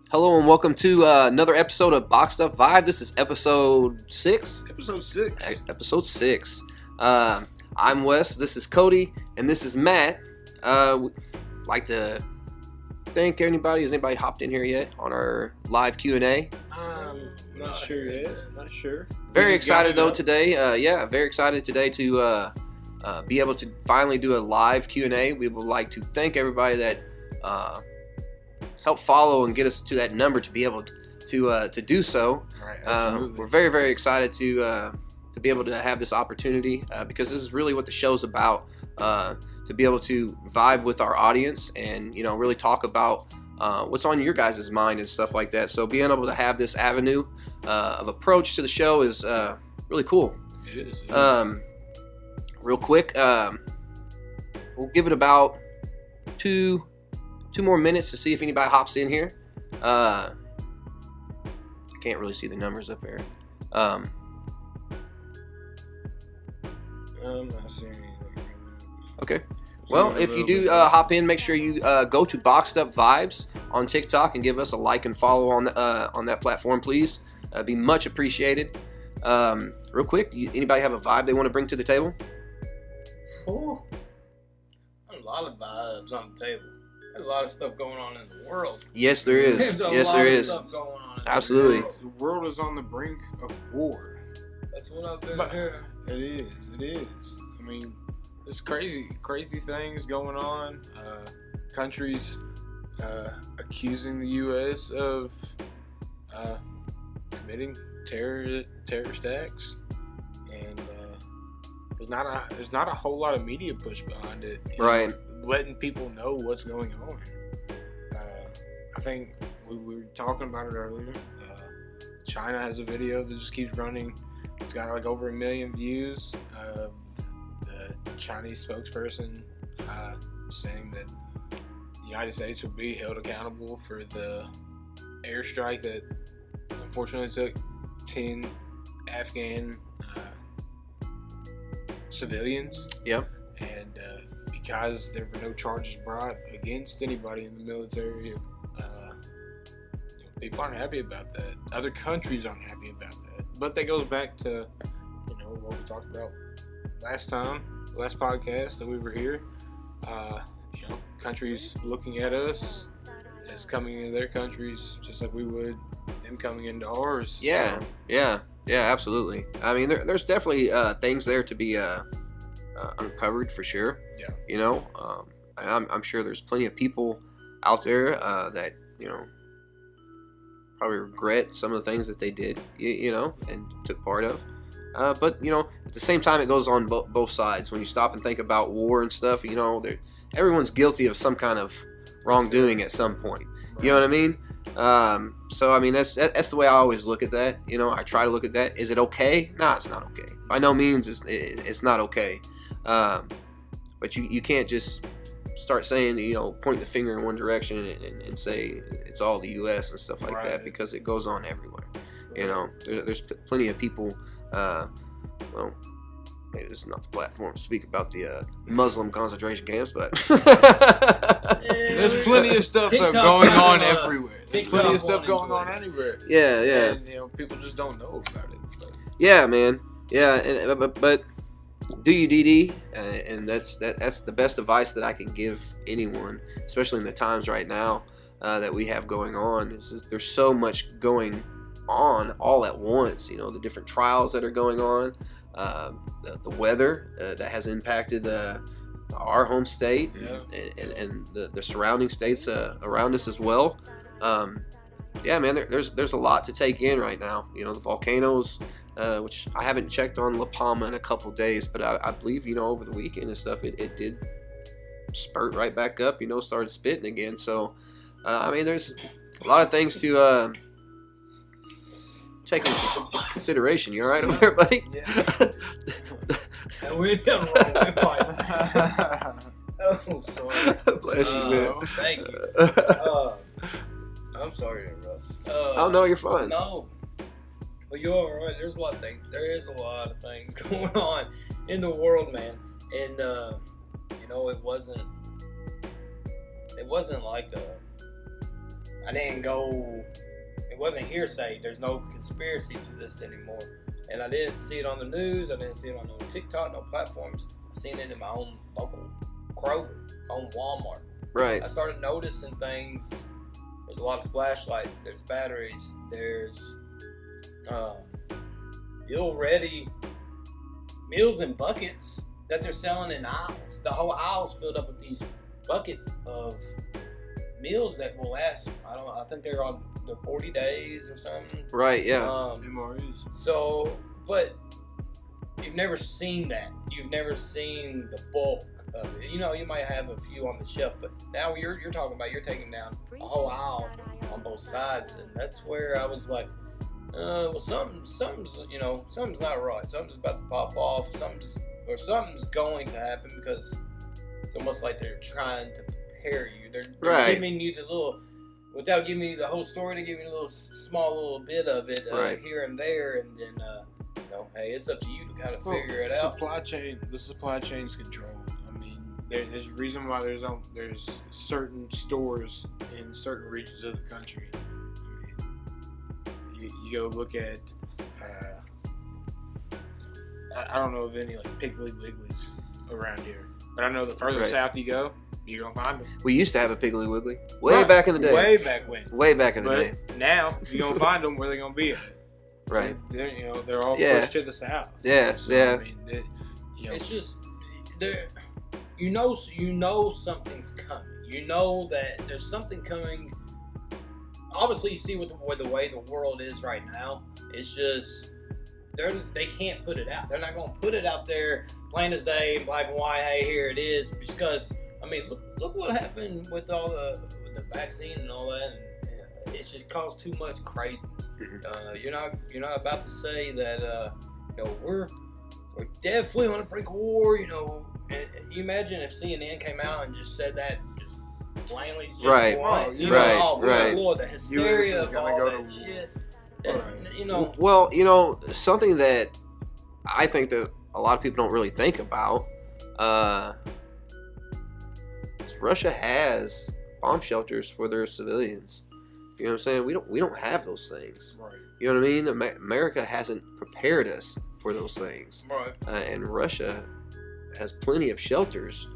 Hello and welcome to another episode of Boxed Up Vibe. This is episode 6. Episode 6. I'm Wes, this is Cody, and this is Matt. We'd like to thank anybody. Has anybody hopped in here yet on our live Q&A? Not sure yet. Not sure. Very excited though today. Very excited today to be able to finally do a live Q&A. We would like to thank everybody that help follow and get us to that number to be able to do so. Right, we're very, very excited to be able to have this opportunity because this is really what the show's about, to be able to vibe with our audience and really talk about what's on your guys' mind and stuff like that. So being able to have this avenue of approach to the show is really cool. It is. Real quick, we'll give it about two more minutes to see if anybody hops in here. I can't really see the numbers up there. I'm not seeing anything. Okay. Well, if you do hop in, make sure you go to Boxed Up Vibes on TikTok and give us a like and follow on that platform, please. Be much appreciated. Real quick, anybody have a vibe they want to bring to the table? Oh, a lot of vibes on the table. There's a lot of stuff going on in the world. Yes, there is. There's a lot of stuff going on. Absolutely. The world is on the brink of war. That's what I've been hearing. It is. I mean, there's crazy things going on. Countries accusing the U.S. of committing terrorist acts, and there's not a whole lot of media push behind it. Right. Letting people know what's going on. I think we were talking about it earlier. China has a video that just keeps running. It's got like over 1 million views. The Chinese spokesperson saying that the United States would be held accountable for the airstrike that unfortunately took 10 Afghan civilians. Yep. And because there were no charges brought against anybody in the military, people aren't happy about that. Other countries aren't happy about that. But that goes back to what we talked about last podcast that we were here. Countries looking at us as coming into their countries just like we would them coming into ours. Yeah, so. yeah, absolutely. I mean, there's definitely things there to be uncovered for sure. Yeah. I'm sure there's plenty of people out there that probably regret some of the things that they did, and took part of. But at the same time, it goes on both sides. When you stop and think about war and stuff, everyone's guilty of some kind of wrongdoing at some point. Right. You know what I mean? So I mean that's the way I always look at that. I try to look at that. Is it okay? No, it's not okay. By no means it's not okay. But you can't just start saying, point the finger in one direction and say it's all the U.S. and stuff like Right. that, because it goes on everywhere. There's plenty of people. Well, maybe this is not the platform to speak about the Muslim concentration camps, but there's plenty of stuff that's going on everywhere. There's plenty of stuff going on anywhere. Yeah. And, people just don't know about it. So. Yeah, man. Yeah, but do you DD, and that's the best advice that I can give anyone, especially in the times right now that we have going on. There's so much going on all at once. The different trials that are going on, the weather that has impacted our home state, and the surrounding states around us as well. Yeah, man, there's a lot to take in right now. The volcanoes, which I haven't checked on La Palma in a couple days, but I believe over the weekend and stuff it did spurt right back up. Started spitting again. So I mean, there's a lot of things to take into consideration. You all right over there, buddy? Yeah. Oh, sorry. Bless you, man. Thank you. I'm sorry to interrupt. Oh no, you're fine. No. But you're all right. There's a lot of things. There is a lot of things going on in the world, man. And it wasn't like I didn't go. It wasn't hearsay. There's no conspiracy to this anymore. And I didn't see it on the news. I didn't see it on no TikTok, no platforms. I seen it in my own local Kroger, my own Walmart. Right. I started noticing things. There's a lot of flashlights. There's batteries. There's meal-ready meals in buckets that they're selling in aisles. The whole aisle's filled up with these buckets of meals that will last. I think they're on the 40 days or something. Right. Yeah. MREs. So, but you've never seen that. You've never seen the bulk of it. You know, you might have a few on the shelf, but now you're talking about you're taking down a whole aisle on both sides, and that's where I was like, well, something's not right. Something's about to pop off. Something's going to happen, because it's almost like they're trying to prepare you. They're Right. giving you the little, without giving you the whole story, they give you a little small little bit of it Right. here and there, and then hey, it's up to you to kind of figure it out. The supply chain's controlled. I mean, there's a reason why there's certain stores in certain regions of the country. I mean, you go look at. I don't know of any like Piggly Wigglies around here, but I know the further Right. south you go, you're gonna find them. We used to have a Piggly Wiggly way Right. back in the day. Way back when. Way back in the But day. now, if you're gonna find them, where they gonna be at? Right. They're all Yeah. pushed to the south. Yeah, yeah. I mean, It's just there. You know something's coming. You know that there's something coming. Obviously, you see with the way the world is right now. It's just they can't put it out. They're not going to put it out there plain as day, black and white. Hey, here it is. Because I mean, look what happened with all the vaccine and all that. And it's just caused too much craziness. You're not about to say that we're definitely on the brink of war. And you imagine if CNN came out and just said that, just plainly, just Right. blunt, Right. oh Right. Lord, the US is hysteria of gonna all go that to shit. Right. Well, something that I think that a lot of people don't really think about is Russia has bomb shelters for their civilians. You know what I'm saying? We don't have those things. Right. You know what I mean? America hasn't prepared us for those things. Right. And Russia has plenty of shelters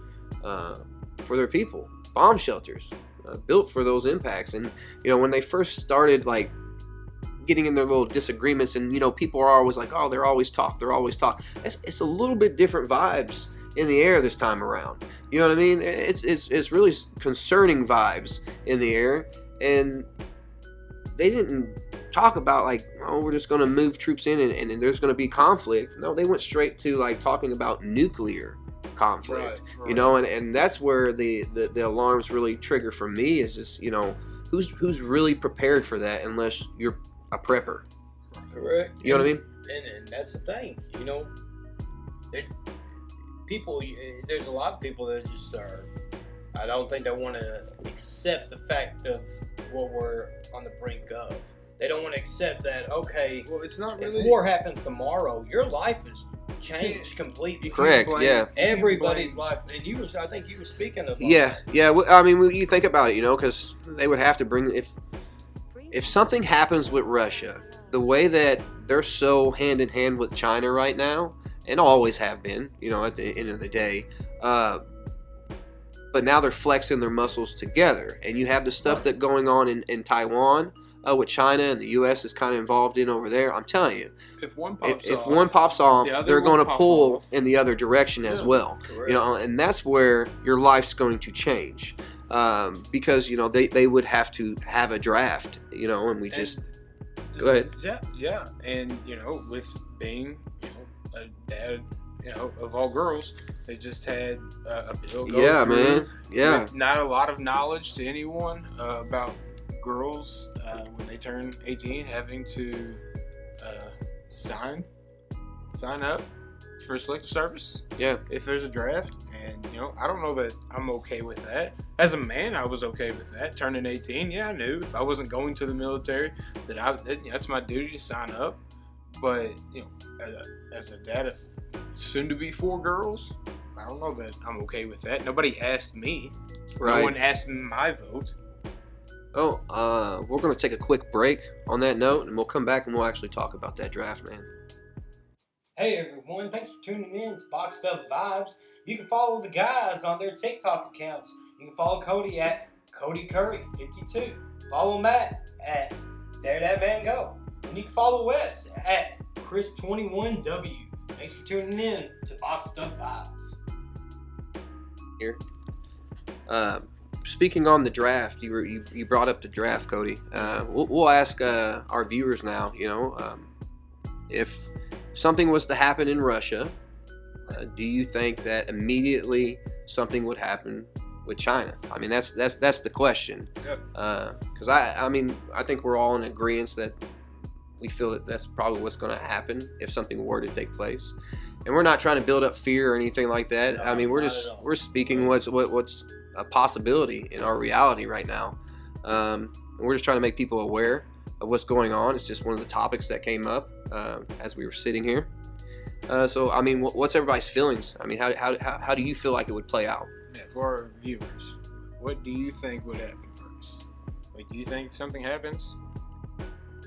for their people, bomb shelters built for those impacts. And when they first started like getting in their little disagreements, and people are always like, oh, they're always talk. It's a little bit different vibes in the air this time around. You know what I mean? It's really concerning vibes in the air, and they didn't talk about like, oh, we're just going to move troops in and there's going to be conflict. No, they went straight to like talking about nuclear conflict. Right. And that's where the alarms really trigger for me is just, who's really prepared for that unless you're a prepper. Correct. You know what I mean? And that's the thing. There's a lot of people that just are. I don't think they want to accept the fact of what we're on the brink of. They don't want to accept that. Okay, Well, it's not really. if war happens tomorrow, your life is changed completely. You can't Correct, blame- yeah. you can't Everybody's blame- life, and I think you were speaking of. Yeah. I mean, you think about it, because they would have to bring if something happens with Russia, the way that they're so hand in hand with China right now, and always have been, at the end of the day, but now they're flexing their muscles together, and you have the stuff that's going on in Taiwan with China, and the U.S. is kind of involved in over there. I'm telling you, If one pops if off, one pops off, the other they're will going to pop pull off. in the other direction as Yeah. well. Correct. And that's where your life's going to change, because they would have to have a draft, and we just go ahead. Yeah, and with being a dad, of all girls, they just had a bill go Yeah, through man. Yeah. with not a lot of knowledge to anyone about girls when they turn 18 having to sign up for selective service. Yeah. If there's a draft, and I don't know that I'm okay with that. As a man, I was okay with that. Turning 18, yeah, I knew if I wasn't going to the military that that's my duty to sign up. But as a dad of soon to be 4 girls, I don't know that I'm okay with that. Nobody asked me. Right. No one asked my vote. Oh, we're going to take a quick break on that note, and we'll come back and we'll actually talk about that draft, man. Hey everyone, thanks for tuning in to Boxed Up Vibes. You can follow the guys on their TikTok accounts. You can follow Cody at Cody Curry 52. Follow Matt at There That Man Go. And you can follow Wes at Chris21W. Thanks for tuning in to Boxed Up Vibes. Here. Speaking on the draft, you brought up the draft, Cody. We'll ask our viewers now, if something was to happen in Russia, do you think that immediately something would happen with China? I mean, that's the question. Because I think we're all in agreement that we feel that that's probably what's going to happen if something were to take place. And we're not trying to build up fear or anything like that. No, I mean, we're speaking what's a possibility in our reality right now. We're just trying to make people aware of what's going on. It's just one of the topics that came up as we were sitting here. So, I mean, what's everybody's feelings? I mean, how do you feel like it would play out? Yeah, for our viewers, what do you think would happen first? Like, do you think if something happens,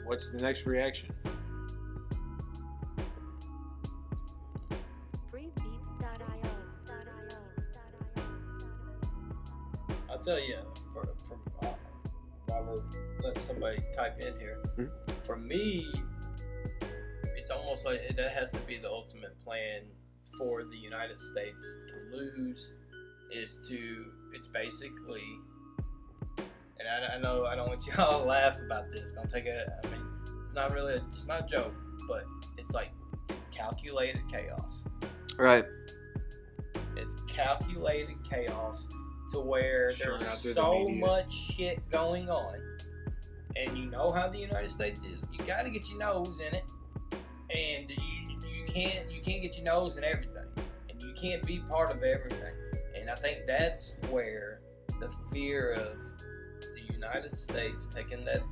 what's the next reaction? I'll tell you, from while we're letting somebody type in here, for me, it's almost like that has to be the ultimate plan for the United States to lose. It's basically, and I know I don't want y'all to laugh about this. Don't take it. I mean, it's not a joke, but it's calculated chaos. Right. It's calculated chaos to where there's so much shit going on, and you know how the United States is. You got to get your nose in it, and you can't get your nose in everything, and you can't be part of everything. And I think that's where the fear of the United States taking the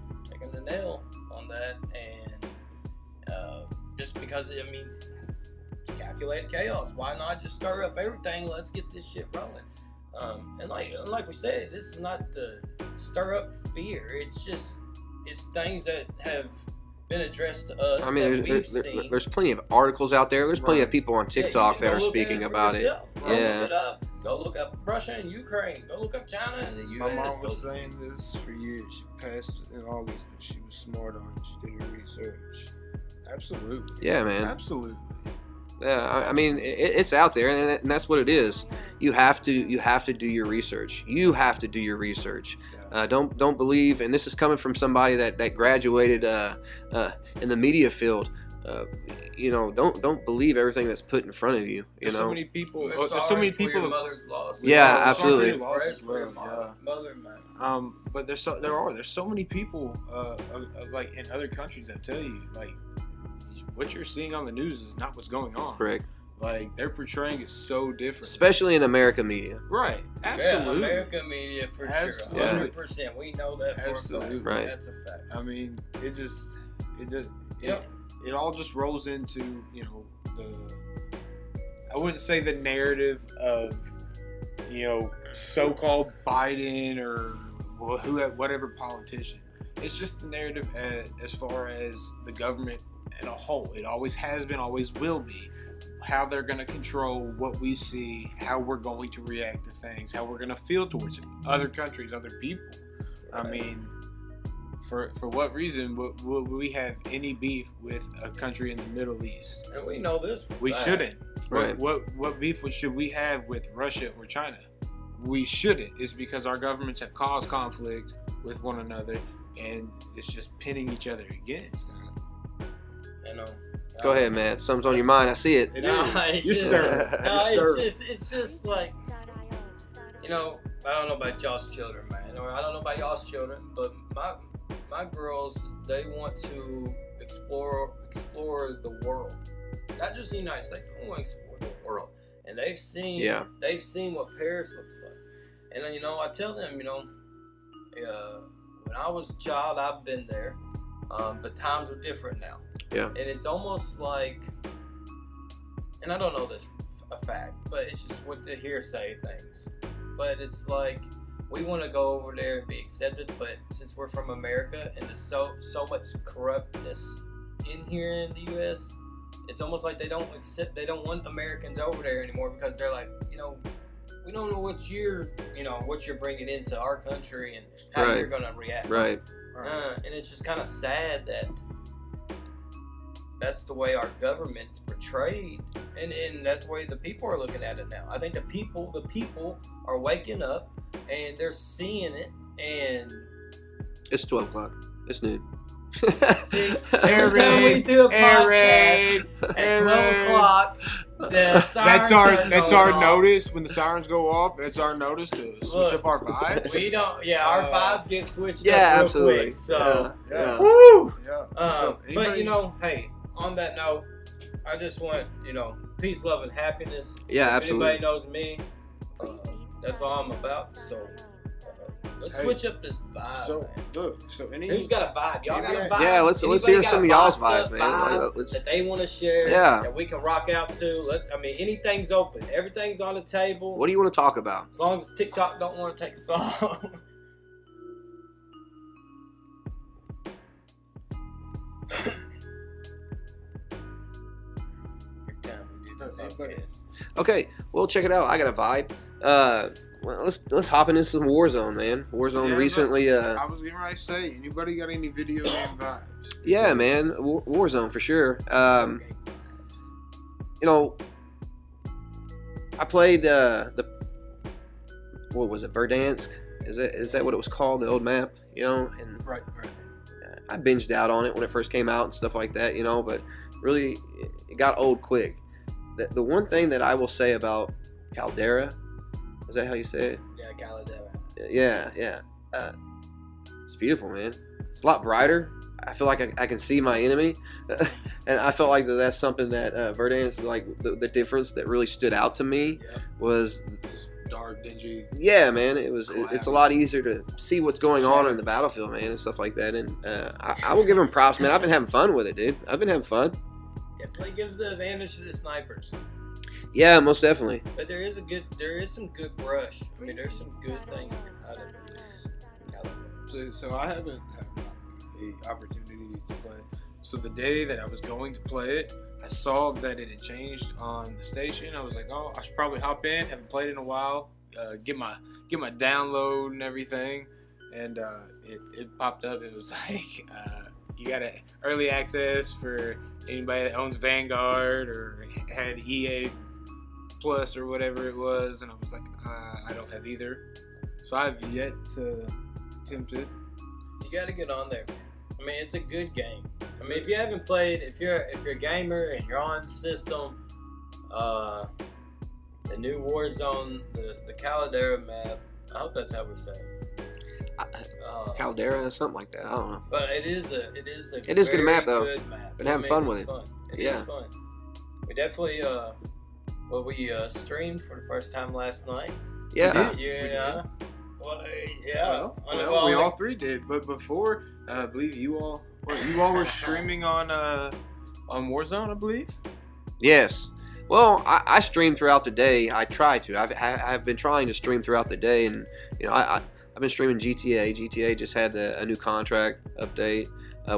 nail on that, and just because it's calculated chaos. Why not just stir up everything? Let's get this shit rolling. And like we said, this is not to stir up fear. It's things that have been addressed to us. I mean, there's plenty of articles out there. There's plenty of people on TikTok that are speaking about it. Yeah. Go look up Russia and Ukraine. Go look up China and the U.S. My mom was saying this for years. She passed in August, but she was smart on it. She did her research. Absolutely. Yeah, man. Absolutely. Yeah, I mean, it's out there, and that's what it is. You have to do your research. You have to do your research. Don't believe, and this is coming from somebody that graduated in the media field. Don't believe everything that's put in front of you. There's so many people. There's so many people. Your mother's loss. Yeah, absolutely. But there's so many people like in other countries that tell you like what you're seeing on the news is not what's going on. Correct. Like they're portraying it so different. Especially in American media. Right. Absolutely. Yeah, American media for sure. 100%. We know that for absolutely. a fact. Right. That's a fact. I mean, it all just rolls into, I wouldn't say the narrative of, so-called Biden or whatever politician. It's just the narrative as far as the government in a whole. It always has been, always will be. How they're going to control what we see, how we're going to react to things, how we're going to feel towards other countries, other people. Right. I mean, for what reason would we have any beef with a country in the Middle East? And we know this. We shouldn't. Right. What beef should we have with Russia or China? We shouldn't. It's because our governments have caused conflict with one another, and it's just pinning each other against. Go ahead, man. Something's on your mind. I see it. It's just like, I don't know about y'all's children, man. Or I don't know about y'all's children, but my girls, they want to explore the world. Not just the United States. They want to explore the world. And they've seen what Paris looks like. And then, I tell them, when I was a child, I've been there. But times are different now. Yeah. And it's almost like, and I don't know this a fact, but it's just what the hearsay things. But it's like we want to go over there and be accepted, but since we're from America and there's so much corruptness in here in the U.S., it's almost like they don't want Americans over there anymore because they're like, we don't know what you're bringing into our country and how Right. you're gonna react. Right. And it's just kind of sad that that's the way our government's portrayed, and that's the way the people are looking at it now. I think the people are waking up and they're seeing it, and It's 12 o'clock. It's noon. see, every time we do a podcast at 12 o'clock, the sirens That's our notice when the sirens go off. That's our notice to switch up our vibes. We don't. Yeah, our vibes get switched Yeah, up real absolutely. quick. So, Yeah. woo. Yeah. So But anybody- hey, on that note, I just want peace, love, and happiness. Yeah, If absolutely. anybody knows me, that's all I'm about. So let's switch up this vibe. So man. look. So Who's got a vibe? Y'all got a vibe? Yeah, let's Anybody hear got some a of y'all's stuff, vibes, man. vibe Let's- that they want to share. Yeah. That we can rock out to. Anything's open. Everything's on the table. What do you want to talk about? As long as TikTok don't want to take us off. Okay, well, check it out. I got a vibe. Well, let's hop into some Warzone, man. Warzone Yeah, recently. I was getting ready to say, anybody got any video game vibes? Yeah, man, Warzone for sure. I played what was it, Verdansk? Is that what it was called? The old map, and Right. I binged out on it when it first came out and stuff like that, but really it got old quick. The one thing that I will say about Caldera, is that how you say it? Yeah, Caldera. Yeah. It's beautiful, man. It's a lot brighter. I feel like I can see my enemy, and I felt like that's something that Verdansk, like the difference that really stood out to me was. Dark, dingy. Yeah, man, it's a lot easier to see what's going on in the battlefield, man, and stuff like that. And I will give him props, man. I've been having fun with it, dude. I've been having fun. Definitely gives the advantage to the snipers. Yeah, most definitely. But there is some good brush. I mean, there's some good things out of this caliber. So I haven't had the opportunity to play. So the day that I was going to play it, I saw that it had changed on the station. I was like, oh, I should probably hop in. Haven't played in a while. Get my download and everything. And it popped up. It was like, you got early access for anybody that owns Vanguard or had EA Plus or whatever it was. And I was like, I don't have either. So I've yet to attempt it. You got to get on there, man. I mean, it's a good game. I mean, if you haven't played, if you're a gamer and you're on system, the new Warzone, the Caldera map. I hope that's how we say it. Caldera, something like that. I don't know. But it is a good map, though. Good map. Been having fun with it. Fun. It Yeah. is fun. We definitely we streamed for the first time last night. Yeah. Yeah. Well, yeah. Well, we all three did, but before, I believe you all were streaming on Warzone, I believe. Yes. Well, I stream throughout the day. I try to. I've been trying to stream throughout the day, and I've been streaming GTA. GTA just had a new contract update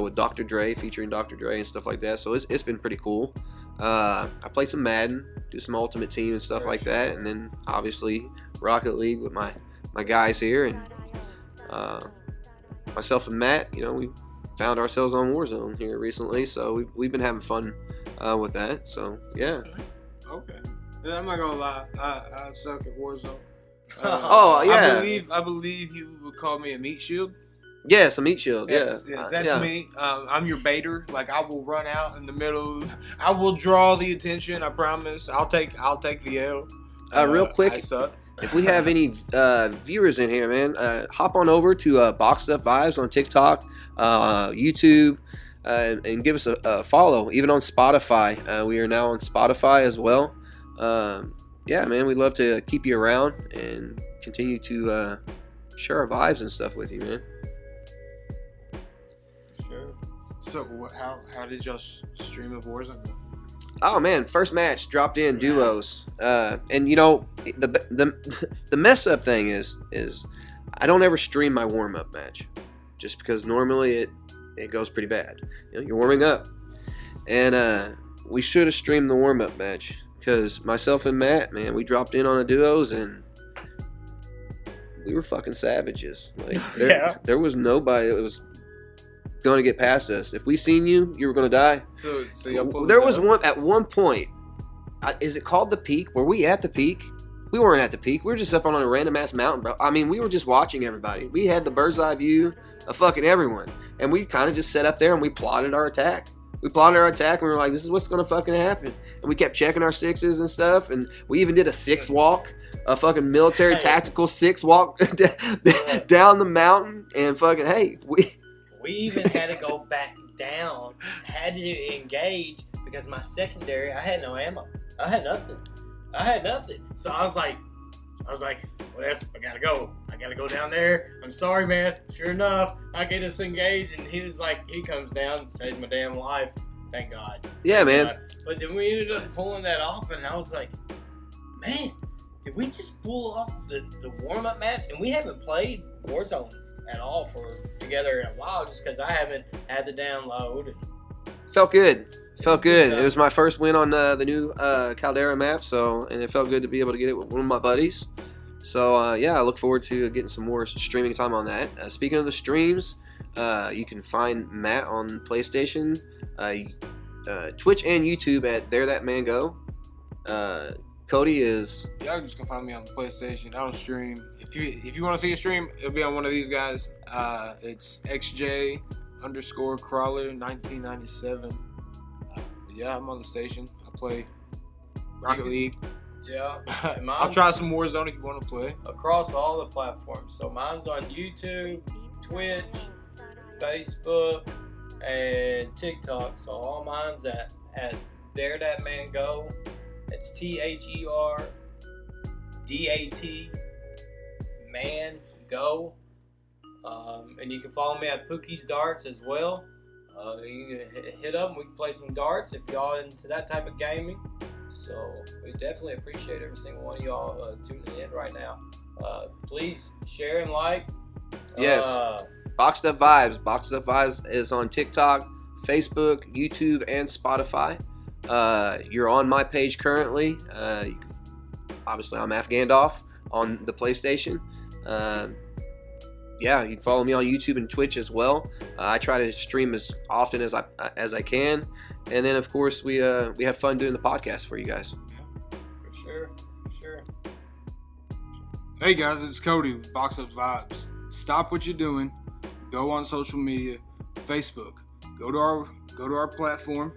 with Dr. Dre, featuring Dr. Dre and stuff like that. So it's been pretty cool. I play some Madden, do some Ultimate Team and stuff like that, and then obviously Rocket League with my guys here, and myself and Matt. We found ourselves on Warzone here recently, so we've been having fun with that. So yeah. Okay. Yeah, I'm not gonna lie. I suck at Warzone. Oh yeah. I believe you would call me a meat shield. Yes, a meat shield. Yes, that's me. I'm your baiter. Like, I will run out in the middle. I will draw the attention. I promise. I'll take the L. Real quick, I suck. If we have any viewers in here, man, hop on over to Boxed Up Vibes on TikTok, YouTube, and give us a follow. Even on Spotify, we are now on Spotify as well. Yeah, man, we'd love to keep you around and continue to share our vibes and stuff with you, man. Sure. So, how did y'all stream of Warzone go? Oh man, first match dropped in duos, and the mess up thing is I don't ever stream my warm-up match, just because normally it goes pretty bad. You know, you're warming up, and we should have streamed the warm-up match, because myself and Matt, man, we dropped in on the duos and we were fucking savages. Like there was nobody that was going to get past us. If we seen you, you were going to die. So y'all pulled there it was up? at one point. Is it called the peak? Were we at the peak? We weren't at the peak. We were just up on a random ass mountain, bro. I mean, we were just watching everybody. We had the bird's eye view of fucking everyone, and we kind of just sat up there and we plotted our attack. We plotted our attack, and we were like, "This is what's gonna fucking happen." And we kept checking our sixes and stuff, and we even did a 6 walk, a fucking military tactical 6 walk down the mountain, and fucking we even had to go back down, had to engage because my secondary, I had no ammo. I had nothing. So I was like, well, I gotta go. I gotta go down there. I'm sorry, man. Sure enough, I get us engaged, and he was like, he comes down, saves my damn life. Thank God. Yeah, man. God. But then we ended up pulling that off, and I was like, man, did we just pull off the warm-up match? And we haven't played Warzone at all together in a while, just because I haven't had the download. Felt good. Felt good. time. It was my first win on the new Caldera map, and it felt good to be able to get it with one of my buddies. So I look forward to getting some more streaming time on that. Speaking of the streams, you can find Matt on PlayStation, Twitch, and YouTube at There That Man Go. Cody is. Y'all just gonna find me on the PlayStation. I don't stream. If you want to see a stream, it'll be on one of these guys. It's XJ_Crawler 1997. Yeah, I'm on the station. I play Rocket League. Yeah. I'll try some Warzone if you want to play. Across all the platforms. So mine's on YouTube, Twitch, Facebook, and TikTok. So all mine's at There That Man Go. It's THERDAT Man Go. And you can follow me at Pookie's Darts as well. You can hit up and we can play some darts if y'all into that type of gaming. So we definitely appreciate every single one of y'all tuning in right now. Please share and like. Yes. Boxed Up Vibes. Boxed Up Vibes is on TikTok, Facebook, YouTube, and Spotify. You're on my page currently. Obviously, I'm Afgandolph on the PlayStation. You can follow me on YouTube and Twitch as well. I try to stream as often as I can, and then of course we have fun doing the podcast for you guys. For sure. Hey guys, it's Cody with Box Up Vibes. Stop what you're doing. Go on social media, Facebook. Go to our platform.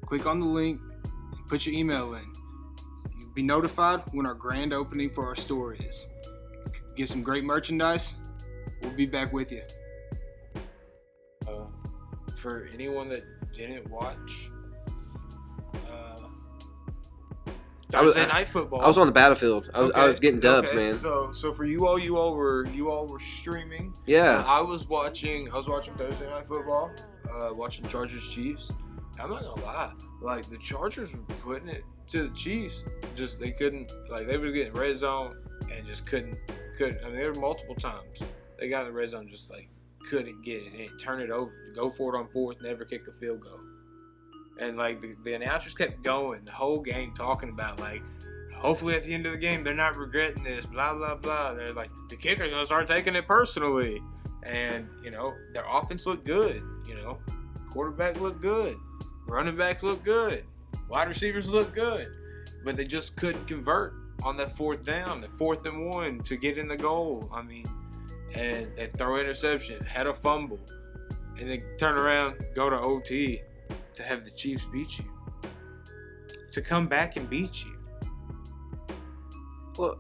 Click on the link and put your email in. You'll be notified when our grand opening for our store is. Get some great merchandise. We'll be back with you. For anyone that didn't watch Thursday Night Football, I was on the battlefield. I was getting dubs, man. So for you all were streaming. Yeah. I was watching Thursday Night Football. Watching Chargers Chiefs. I'm not gonna lie, like the Chargers were putting it to the Chiefs. Just they couldn't, like they were getting red zone and just couldn't. I mean, there were multiple times they got in the red zone, just like couldn't get it in, turn it over, go for it on fourth, never kick a field goal. And like the announcers kept going the whole game talking about like, hopefully at the end of the game they're not regretting this, blah blah blah. They're like the kicker's gonna start taking it personally, and their offense looked good. Quarterback looked good, running backs looked good, wide receivers looked good, but they just couldn't convert on that fourth down, the 4th and 1 to get in the goal. I mean, and they throw interception, had a fumble, and then turn around, go to OT to have the Chiefs beat you, to come back and beat you. Well,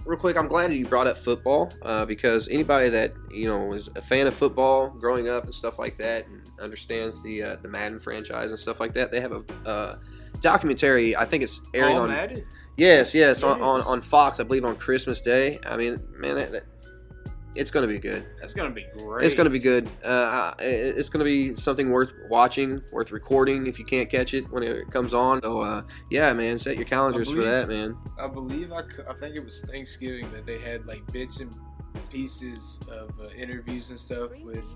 real quick, I'm glad that you brought up football because anybody that is a fan of football growing up and stuff like that and understands the Madden franchise and stuff like that, they have a documentary. I think it's airing on Madden. Yes. On Fox, I believe on Christmas Day. I mean, man, it's going to be good. That's going to be great. It's going to be good. It's going to be something worth watching, worth recording if you can't catch it when it comes on. So, man, set your calendars for that, man. I think it was Thanksgiving that they had like bits and pieces of interviews and stuff with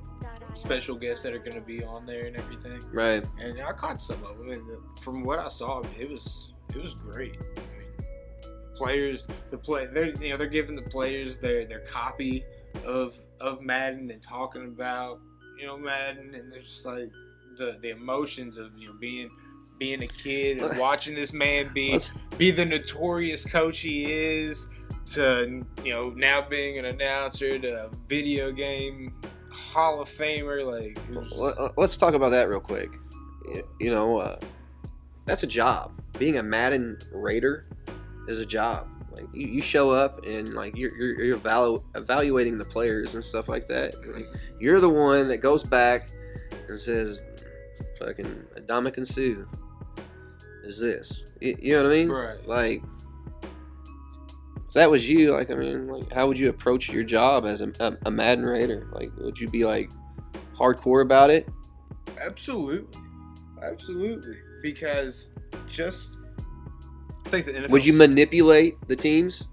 special guests that are going to be on there and everything. Right. And I caught some of them, and from what I saw, it was great. I mean, they're giving the players their copy of Madden and talking about Madden, and they're just like the emotions of being a kid and watching this man be the notorious coach he is, to now being an announcer, to a video game Hall of Famer. Like, let's talk about that real quick. That's a job. Being a Madden Raider is a job. Like, you show up and like you're evaluating the players and stuff like that. Like, you're the one that goes back and says, "Fucking Ndamukong Suh is this?" You know what I mean? Right. Like, if that was you, like, I mean, like, how would you approach your job as a Madden Raider? Like, would you be like hardcore about it? Absolutely, because I think the NFL. Would you manipulate the teams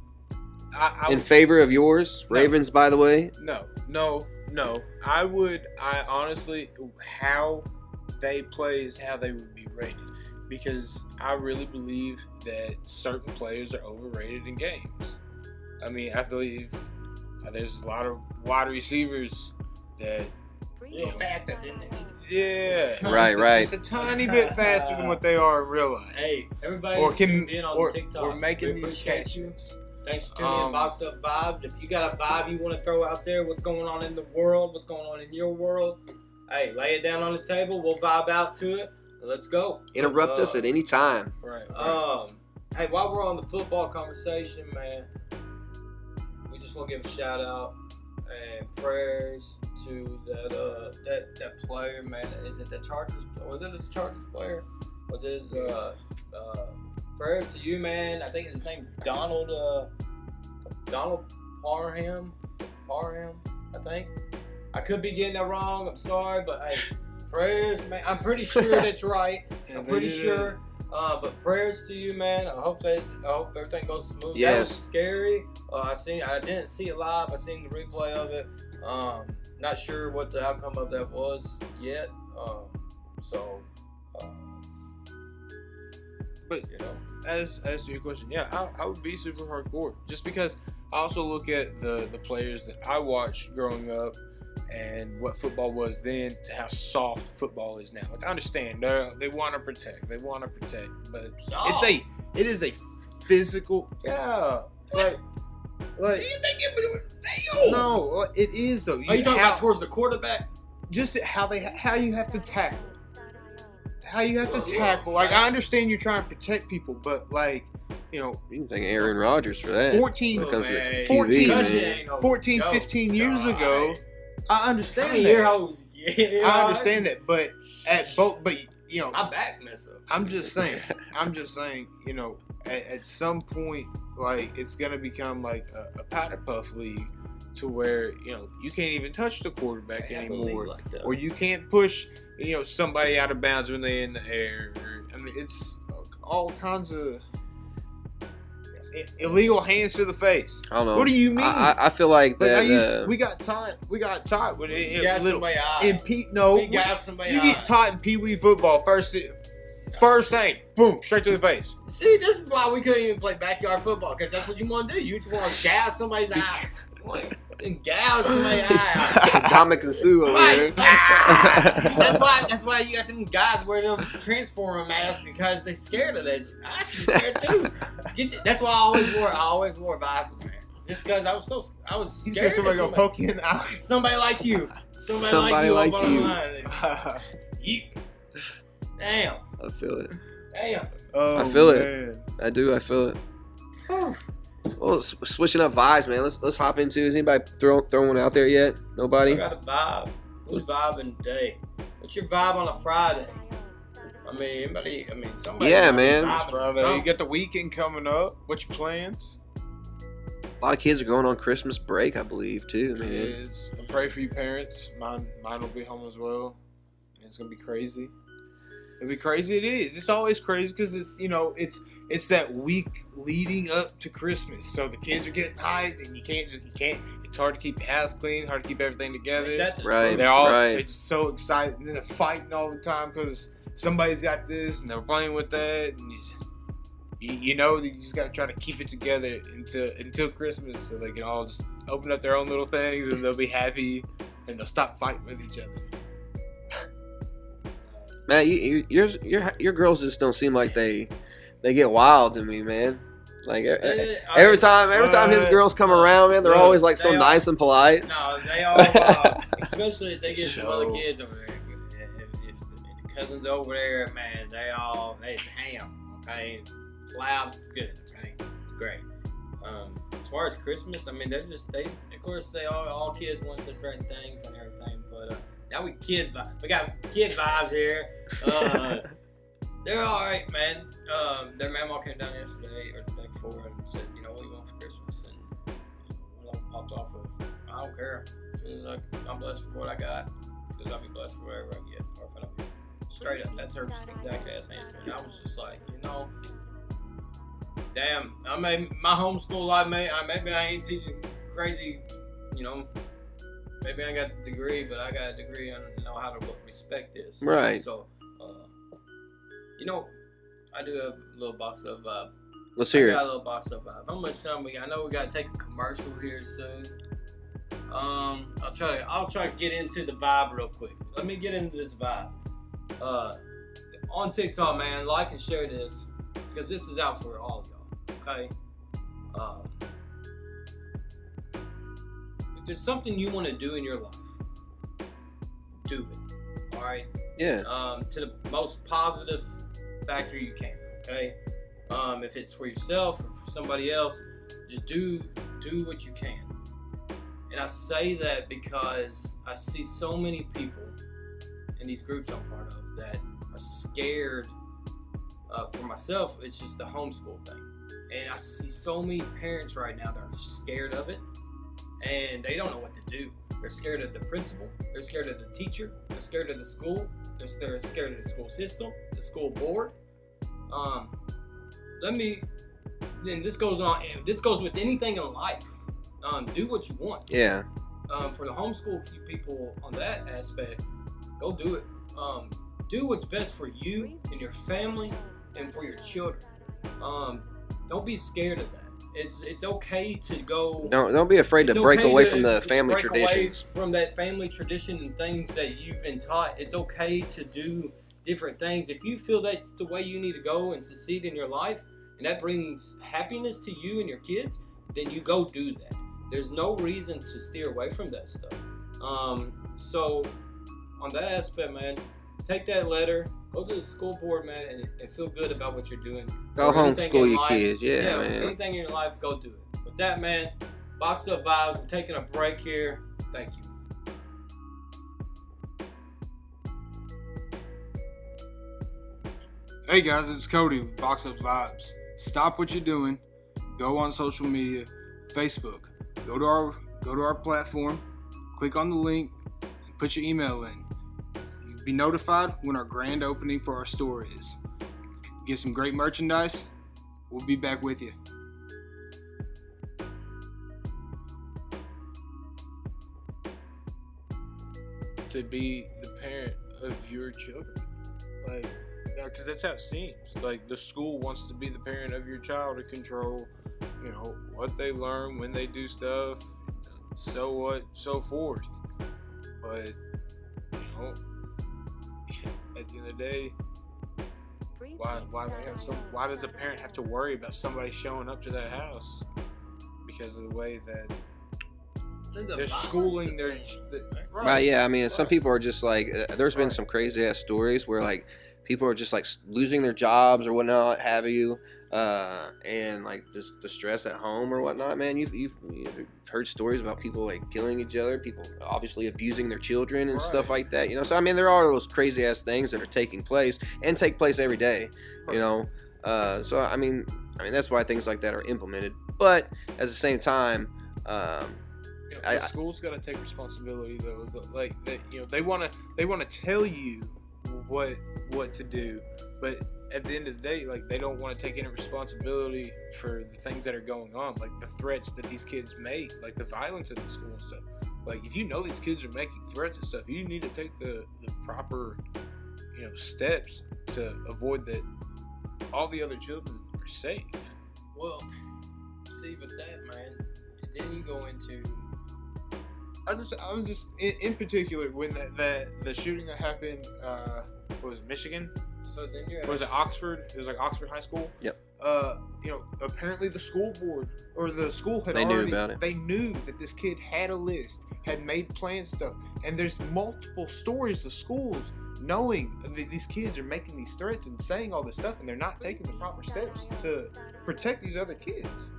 in favor of yours? No. Ravens, by the way. No. I honestly, how they play is how they would be rated, because I really believe that certain players are overrated in games. I mean, I believe there's a lot of wide receivers that faster than they. Yeah, right. Just a tiny bit faster than what they are in real life. Hey, everybody's being on TikTok. Or making these catches. Thanks for tuning in, Box Up Vibes. If you got a vibe you want to throw out there, what's going on in the world, what's going on in your world, hey, lay it down on the table. We'll vibe out to it. Let's go. Interrupt us at any time. Right. Hey, while we're on the football conversation, man, we just want to give a shout out and prayers to that player, man. Is it the Chargers? Was it the Chargers player? Was it prayers to you, man? I think his name Donald Parham, I think. I could be getting that wrong. I'm sorry, but hey, prayers, man. I'm pretty sure that's right. I'm pretty sure. But prayers to you, man. I hope everything goes smooth. Yes. That was scary. I didn't see it live. I seen the replay of it. Not sure what the outcome of that was yet. But as to your question, yeah, I would be super hardcore, just because I also look at the players that I watched growing up and what football was then to how soft football is now. Like, I understand they want to protect, but it is a physical, no, it is though. Are you talking about towards the quarterback? Just how you have to tackle. How you have to tackle. Like, I understand you're trying to protect people, but like, you can thank Aaron Rodgers for that. 14, 15 years ago, I understand that. I understand that, but I back myself. I'm just saying, at some point, like, it's gonna become like a powder puff league, to where you can't even touch the quarterback anymore, or you can't push somebody out of bounds when they're in the air. I mean, it's all kinds of illegal hands to the face. I don't know. What do you mean? I feel like that. We got taught with it. You got somebody you get taught in Pee Wee football. First thing, boom, straight to the face. See, this is why we couldn't even play backyard football, because that's what you want to do. You just want to gouge somebody's eye. Gouge somebody's eye out. Ndamukong Suh over there. That's why you got them guys wearing them transformer masks, because they scared of that. I should be scared too. That's why I always wore visor, man. Just because I was scared. You said somebody gonna poke you in the eye. Somebody like you. Somebody like you. Damn. I feel it. Damn. Oh, I feel man. it. I do. I feel it. Well, switching up vibes, man. Let's hop into. Is anybody throwing one out there yet? Nobody. I got a vibe. Who's vibing today? What's your vibe on a Friday? Somebody. Yeah, man. It's Friday. You got the weekend coming up. What's your plans? A lot of kids are going on Christmas break, I believe, too, man. It is. I pray for you parents. Mine will be home as well. It's gonna be crazy. It'll be crazy. It is. It's always crazy because it's it's that week leading up to Christmas, so the kids are getting hyped, and you can't. It's hard to keep the house clean, hard to keep everything together. Right. They're just so excited, and then they're fighting all the time because somebody's got this, and they're playing with that, and you know that you just got to try to keep it together until Christmas, so they can all just open up their own little things, and they'll be happy, and they'll stop fighting with each other. Man, your girls just don't seem like they get wild to me, man. Like every time his girls come around, man, they're always like so nice and polite. No, they all, especially if they get some other kids over there. If the cousins over there, man, it's ham. Okay, it's loud, it's good. Okay, it's great. As far as Christmas, I mean, of course, they all kids want the certain things and everything, but now we got kid vibes here. They're all right, man. Their mama came down yesterday or the day before and said, you know, what do you want for Christmas? And one of them popped off of, I don't care. She was like, I'm blessed with what I got. Because I'll be blessed with whatever I get. Or if I don't get. Straight up, that's her exact ass answer. And I was just like, you know, damn. I mean, my homeschool life, maybe I ain't teaching crazy, you know. Maybe I ain't got the degree, but I got a degree on know how to respect this. Right. So, you know, I do a little box of Let's hear it. I got a little box of How much time we got? I know we got to take a commercial here soon. I'll try to get into the vibe real quick. Let me get into this vibe. On TikTok, man, like and share this because this is out for all of y'all. Okay. If there's something you want to do in your life, do it. All right. Yeah. To the most positive factor you can. Okay. If it's for yourself or for somebody else, just do what you can. And I say that because I see so many people in these groups I'm part of that are scared. For myself, it's just the homeschool thing. And I see so many parents right now that are scared of it and they don't know what to do. They're scared of the principal. They're scared of the teacher. They're scared of the school. They're scared of the school system, the school board. This goes on. This goes with anything in life. Do what you want. Yeah. For the homeschool people on that aspect, go do it. Do what's best for you and your family and for your children. Don't be scared of that. It's okay to go. Don't be afraid to break away from the family traditions. From that family tradition and things that you've been taught. It's okay to do different things. If you feel that's the way you need to go and succeed in your life, and that brings happiness to you and your kids, then you go do that. There's no reason to steer away from that stuff. So on that aspect, man, take that letter, go to the school board, man, and feel good about what you're doing. Go homeschool your kids, yeah, man. Anything in your life, go do it. With that, man, Boxed Up Vibes, we're taking a break here. Thank you. Hey guys, it's Cody with Box Up Vibes. Stop what you're doing. Go on social media, Facebook. Go to our platform, click on the link, and put your email in. You'll be notified when our grand opening for our store is. Get some great merchandise. We'll be back with you. To be the parent of your children, like, because that's how it seems. Like, the school wants to be the parent of your child to control, you know, what they learn, when they do stuff, so forth. But, you know, at the end of the day, why does a parent have to worry about somebody showing up to their house? Because of the way that they're schooling their right. Yeah, I mean, some people are just like, there's been some crazy ass stories where like people are just like losing their jobs or whatnot, have you, and like just the stress at home or whatnot. Man, you've heard stories about people like killing each other, people obviously abusing their children and stuff like that. You know, so I mean, there are those crazy ass things that are taking place and take place every day. You know, so I mean that's why things like that are implemented. But at the same time, the school's got to take responsibility though. Like that, you know, they want to tell you what to do, but at the end of the day, like, they don't want to take any responsibility for the things that are going on, like the threats that these kids make, like the violence in the school and stuff. Like, if you know these kids are making threats and stuff, you need to take the proper, steps to avoid that all the other children are safe. Well, see, with that, man, then you go into... I'm just in particular, when the shooting that happened, was it Michigan? So then you're... Was it Oxford? It was like Oxford High School. Yep. Apparently the school board or the school had They knew about it. They knew that this kid had a list, had made plans, stuff, and there's multiple stories of schools knowing that these kids are making these threats and saying all this stuff, and they're not taking the proper steps to protect these other kids.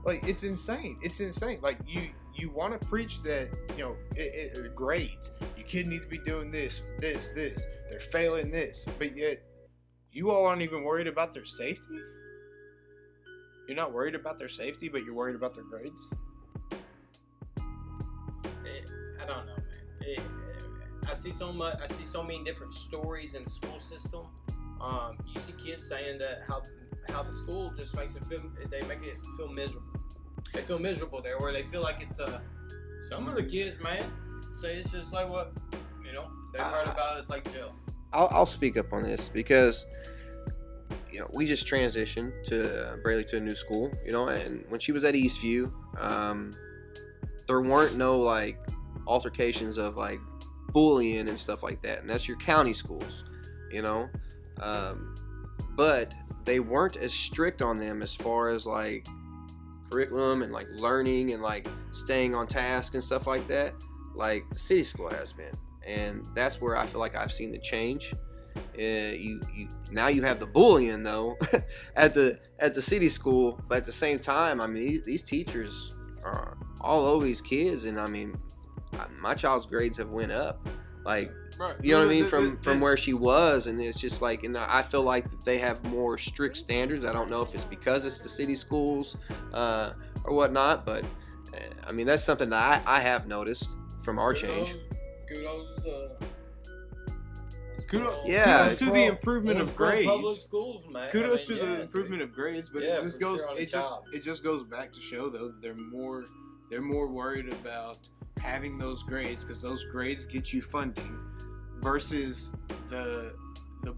Like, it's insane. It's insane. Like, you want to preach that, grades. Your kid needs to be doing this. They're failing this. But yet, you all aren't even worried about their safety? You're not worried about their safety, but you're worried about their grades? I don't know, man. I see so many different stories in the school system. You see kids saying that how the school just makes it feel, they make it feel miserable. They feel miserable there, where they feel like it's some of the kids, man, say it's just like what, they've heard about it, it's like jail. I'll speak up on this because, we just transitioned to Braylee to a new school, and when she was at Eastview, there weren't no like altercations of like bullying and stuff like that, and that's your county schools, but they weren't as strict on them as far as like curriculum and like learning and like staying on task and stuff like that, like the city school has been. And that's where I feel like I've seen the change. Now you have the bullying though at the city school, but at the same time, I mean, these teachers are all over these kids, and I mean, my child's grades have went up, like, right. You know what I mean, from where she was, and it's just like, and I feel like they have more strict standards. I don't know if it's because it's the city schools or whatnot, but I mean, that's something that I have noticed from our change. Kudos to the improvement of grades. Public schools, man. Kudos to the improvement of grades, but yeah, it just goes back to show though that they're more worried about having those grades because those grades get you funding versus the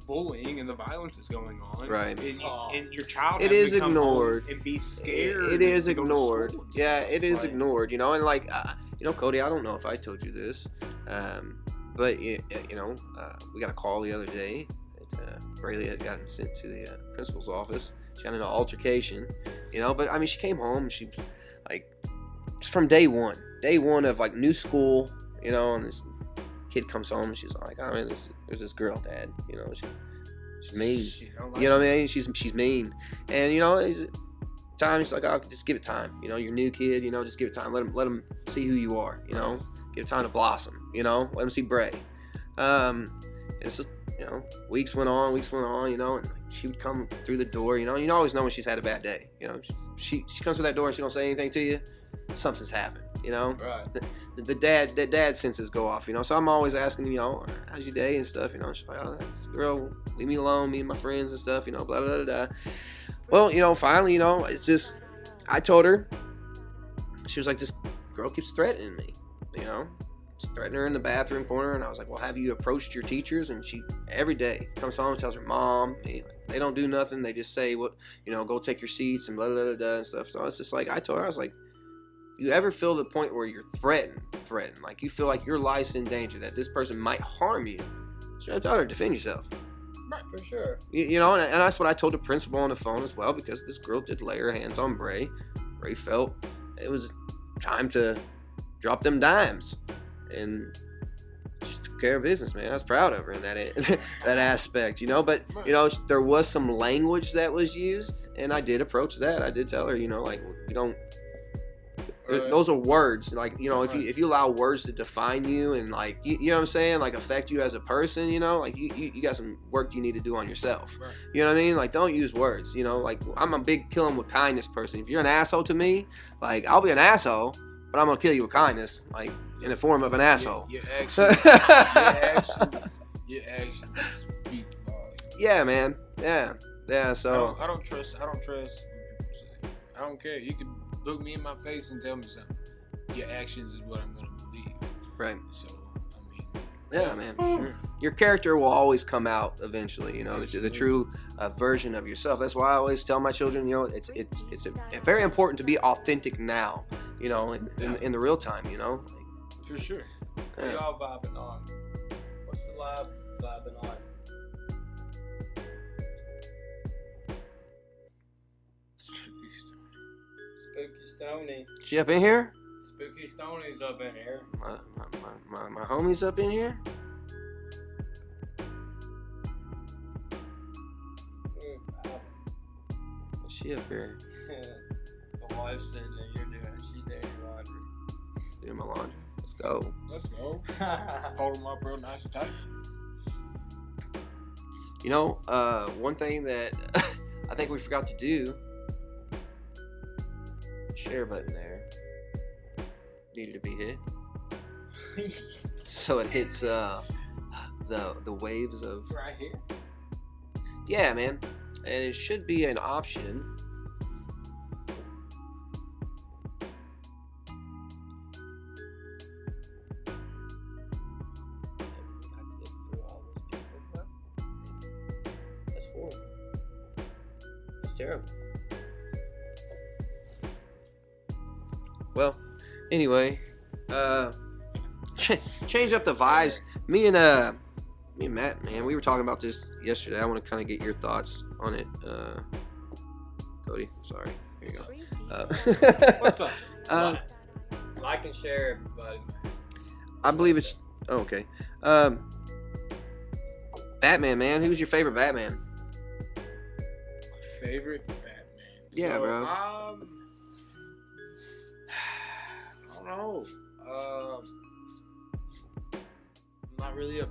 bullying and the violence that's going on. Right. And your child it is ignored and be scared. It is ignored. Yeah, it is like, ignored. And like Cody, I don't know if I told you this, but we got a call the other day that Braylee had gotten sent to the principal's office. She got in an altercation, but I mean, she came home and she was like, from day one of like new school, and this kid comes home and she's like, I mean, there's this girl, Dad, she's mean, what I mean, she's mean, and times like, oh, just give it time, you're a new kid, just give it time, let them see who you are, give it time to blossom, let them see Bray. And so, weeks went on, and she would come through the door, you always know when she's had a bad day, she comes through that door and she don't say anything to you, something's happened, Right. The dad senses go off, so I'm always asking, how's your day and stuff, she's like, oh, this girl, leave me alone, me and my friends and stuff, blah, blah, blah, blah. Well, finally, it's just, I told her, she was like, this girl keeps threatening me, just threatening her in the bathroom corner, and I was like, well, have you approached your teachers? And she, every day, comes home and tells her mom, they don't do nothing, they just say, go take your seats, and blah, blah, blah, blah, and stuff. So it's just like, I told her, I was like, if you ever feel the point where you're threatened, like you feel like your life's in danger, that this person might harm you, so I tell her, defend yourself. Right, for sure. And that's what I told the principal on the phone as well, because this girl did lay her hands on Bray. Bray felt it was time to drop them dimes, and just took care of business, man. I was proud of her in that that aspect, But there was some language that was used, and I did approach that. I did tell her, like, you don't. Right. Those are words, like, if you allow words to define you and, like, you know what I'm saying, like, affect you as a person, like, you got some work you need to do on yourself. Right. You know what I mean? Like, don't use words, like, I'm a big kill 'em with kindness person. If you're an asshole to me, like, I'll be an asshole, but I'm gonna kill you with kindness, like, in the form of an asshole. Your actions speak volumes. Yeah, man. Yeah. So I don't trust what people say. I don't care. You can look me in my face and tell me something. Your actions is what I'm gonna believe. right. So I mean, Yeah, man. Sure. Your character will always come out eventually. You know, the Absolutely. true version of yourself. That's why I always tell my children. You know, it's very important to be authentic now. You know, in the real time. You know. for sure. What Yeah. y'all vibing on? What's the live vibing on? Spooky Stony. She up in here? Spooky Stoney's up in here. My homie's up in here. She up here The wife's sitting there, she's doing your laundry. doing my laundry. Let's go. Let's go. Fold them up real nice and tight. You know, one thing that I think we forgot to do. Share button there needed to be hit, so it hits the waves of. Right here. Yeah, man, and it should be an option. That's horrible. That's terrible. Well, anyway, change up the vibes. Me and Matt, man, we were talking about this yesterday. I want to kind of get your thoughts on it. Cody, sorry. Here you go. What's up? Like and share, everybody. I believe it's okay. Batman, man. Who's your favorite Batman? My favorite Batman. Yeah, bro. I don't know. I'm not really a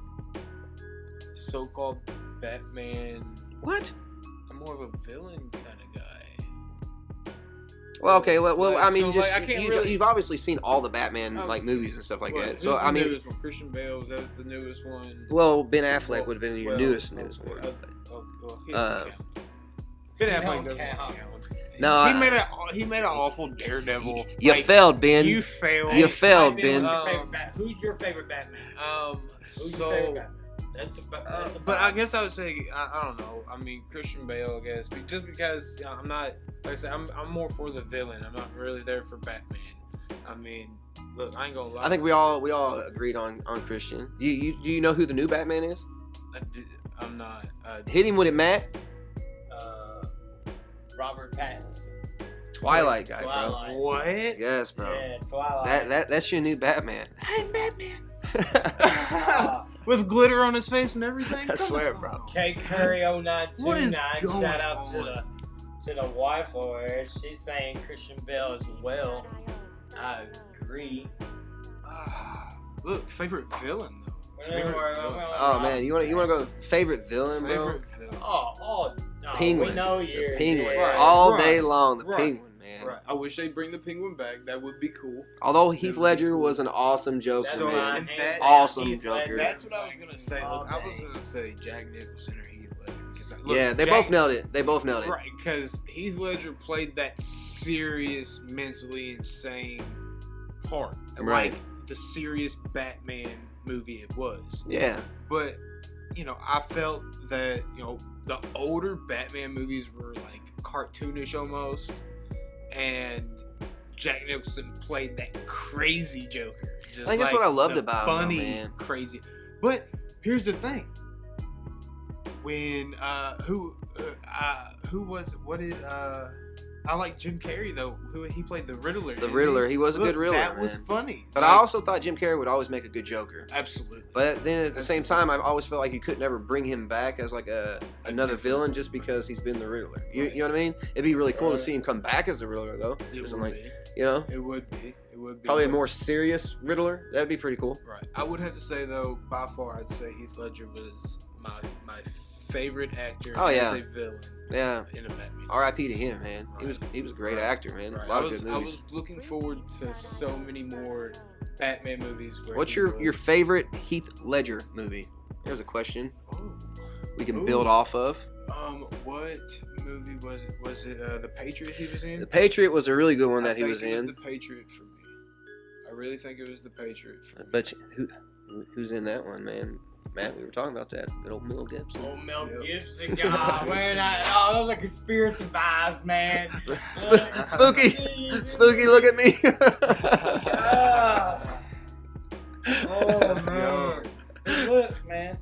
so-called Batman. What? I'm more of a villain kind of guy. Well, okay. Well, Like, I mean, so, just like, I can't really- you've obviously seen all the Batman Oh, like movies and stuff like What, that. who's So the I mean, newest one? Christian Bale, was that the newest one? well, Ben Affleck Well, would have been your well, newest okay, one. well, he Uh, doesn't count. Ben He Affleck don't doesn't count. count. No, He made an awful Daredevil. You Like, failed, Ben. You failed. You failed, Type in Ben. who's your favorite Batman? Who's your So, favorite Batman? That's the but I guess I would say I don't know. I mean Christian Bale, I guess, just because I'm not. Like I said, I'm more for the villain. I'm not really there for Batman. I mean, look, I ain't gonna lie. I think we all agreed on Christian. Do you know who the new Batman is? I'm not. Hit him with it, Matt. Robert Pattinson. Twilight guy, Twilight. What? bro. Yes, bro. Yeah, Twilight. That's your new Batman. I'm Batman. Uh, With glitter on his face and everything. I swear, bro. K Curry 0929. What is going Shout out on? to the wife over here. She's saying Christian Bale as well. I agree. Look, favorite villain though. Oh man, you want to go favorite villain, bro? Favorite villain. Oh, Penguin. We know The you're Penguin. yeah. All Right, day long, the right, Penguin, man. Right. I wish they'd bring the Penguin back. That would be cool. Although Heath Ledger was an awesome Joker, That's So, man. and hands that- down, Awesome Heath Joker. Ledger. That's what I was gonna say. All Look, I was day. gonna say Jack Nicholson or Heath Ledger because Yeah, they both nailed it. They both nailed it. Right, because Heath Ledger played that serious, mentally insane part, Right. like the serious Batman movie it was. Yeah. But I felt that the older Batman movies were like cartoonish almost, and Jack Nicholson played that crazy Joker. Just I think that's what I loved the about him, funny, man. crazy. But here's the thing: when who was it? What did I like Jim Carrey though? Who he played the Riddler. The didn't Riddler, he? he was a good Riddler, That was man. funny. But Like, I also thought Jim Carrey would always make a good Joker. absolutely. But then at the same time, I've always felt like you could never bring him back as like another villain just because he's been the Riddler. You know what I mean? It'd be really cool to see him come back as the Riddler though. It Just would like, be. you know, It would be. It would be. probably a But- more serious Riddler. That'd be pretty cool. Right. I would have to say though, by far, I'd say Heath Ledger was my favorite actor Oh, yeah. as a villain Yeah. in a Batman. R.I.P. to him, man. He was a great Right. actor, man. Right. A lot I of was good I movies. was looking forward to so many more Batman movies. Where What's he your was- favorite Heath Ledger movie? There's a question. Oh. we can build off of. What movie was it? Was it The Patriot he was in? The Patriot was a really good one that he was I think it in. was The Patriot for me. I really think it was The Patriot for me. But who's in that one, man? Matt, we were talking about that. Good old Mel Gibson. Oh, Mel Gibson, God, man! Those are conspiracy vibes, man. Spooky, look at me. Oh man! Look, man.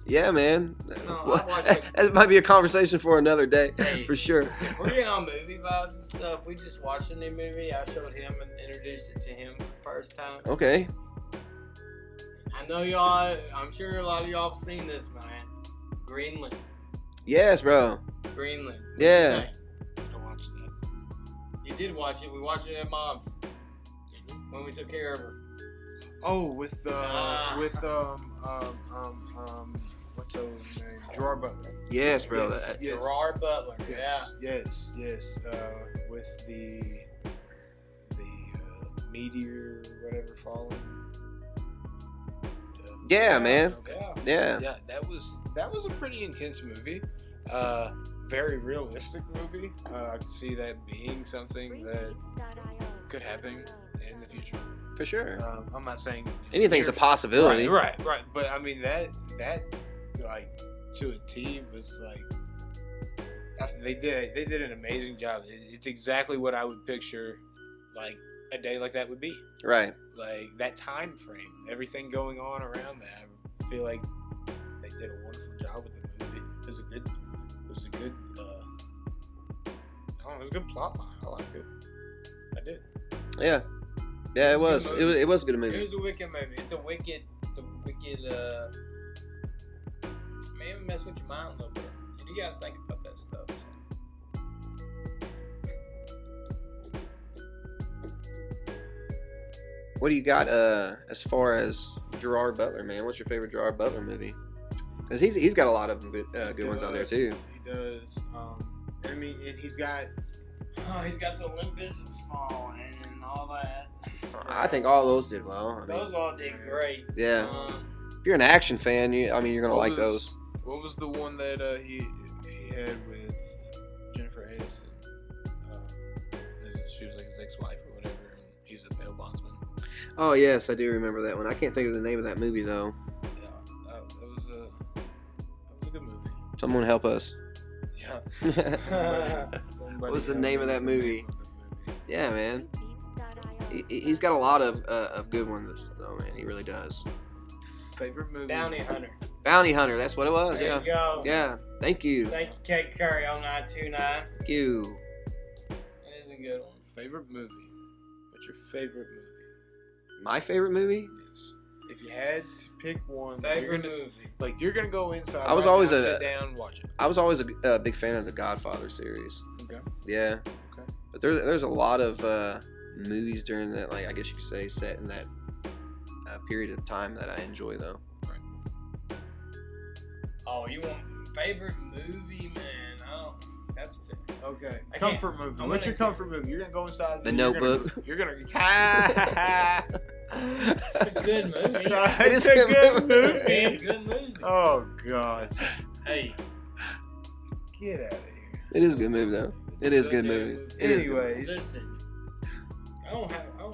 Yeah, man. No, Well, I watched it. that might be a conversation for another day, Hey. for sure. If we're getting on movie vibes and stuff, we just watched a new movie. I showed him and introduced it to him for the first time. Okay. I know y'all. I'm sure a lot of y'all have seen this, man. Greenland. Yes, bro. Greenland. Yeah. I watched that. You did watch it. We watched it at Mom's when we took care of her. Oh, with what's his name? Gerard Butler. Yes, bro. Yes. Gerard Butler. Yes. With the meteor, or whatever, falling. Yeah, man. Okay. Yeah. Yeah, that was a pretty intense movie. Very realistic movie. I could see that being something that could happen in the future. For sure. I'm not saying Anything's a possibility. Right. But I mean that like to a T was like they did an amazing job. It's exactly what I would picture like a day like that would be. Right. Like that time frame, everything going on around that. I feel like they did a wonderful job with the movie. It was a good plot line. I liked it. I did. Yeah. Yeah, it was. It's a good movie. It was a good movie. It was a wicked movie. It's a wicked. Man, it mess with your mind a little bit. You gotta think about that stuff. What do you got as far as Gerard Butler, man? What's your favorite Gerard Butler movie? Because he's got a lot of good ones out there too. He does. I mean, he's got. Oh, he's got the Olympus is falling and all that. I think all those did well. I mean, Those all did great. yeah. If you're an action fan, you're gonna like those. What was the one that he had with Jennifer Aniston? She was like his ex-wife or whatever, and he was a bail bondsman. Oh yes, I do remember that one. I can't think of the name of that movie though. Yeah, that was a good movie. Someone help us. Yeah. Somebody What was the name of that movie? Yeah, man. He's got a lot of good ones, though, man. He really does. Favorite movie? Bounty Hunter. Bounty Hunter. That's what it was. There Yeah. you go. Yeah. Thank you. Thank you, Kate Curry on 929. Thank you. It is a good one. Favorite movie? What's your favorite movie? My favorite movie? Yes. If you had to pick one, Favorite movie. you're gonna go inside. I was right always now, a- sit down and watch it. I was always a big fan of the Godfather series. Okay. Yeah. Okay. But there's a lot of movies during that, like, I guess you could say, set in that period of time that I enjoy, though. Oh, you want favorite movie, man? Oh, that's Okay. I Comfort movie. I'm What's gonna- your comfort movie? You're gonna go inside. The Notebook. You're gonna. It's a good movie. It's a good movie. Damn good movie. Oh gosh. Hey, Get out of here. It is a good movie, though. It is a good damn movie. It is good. Anyways. listen. I don't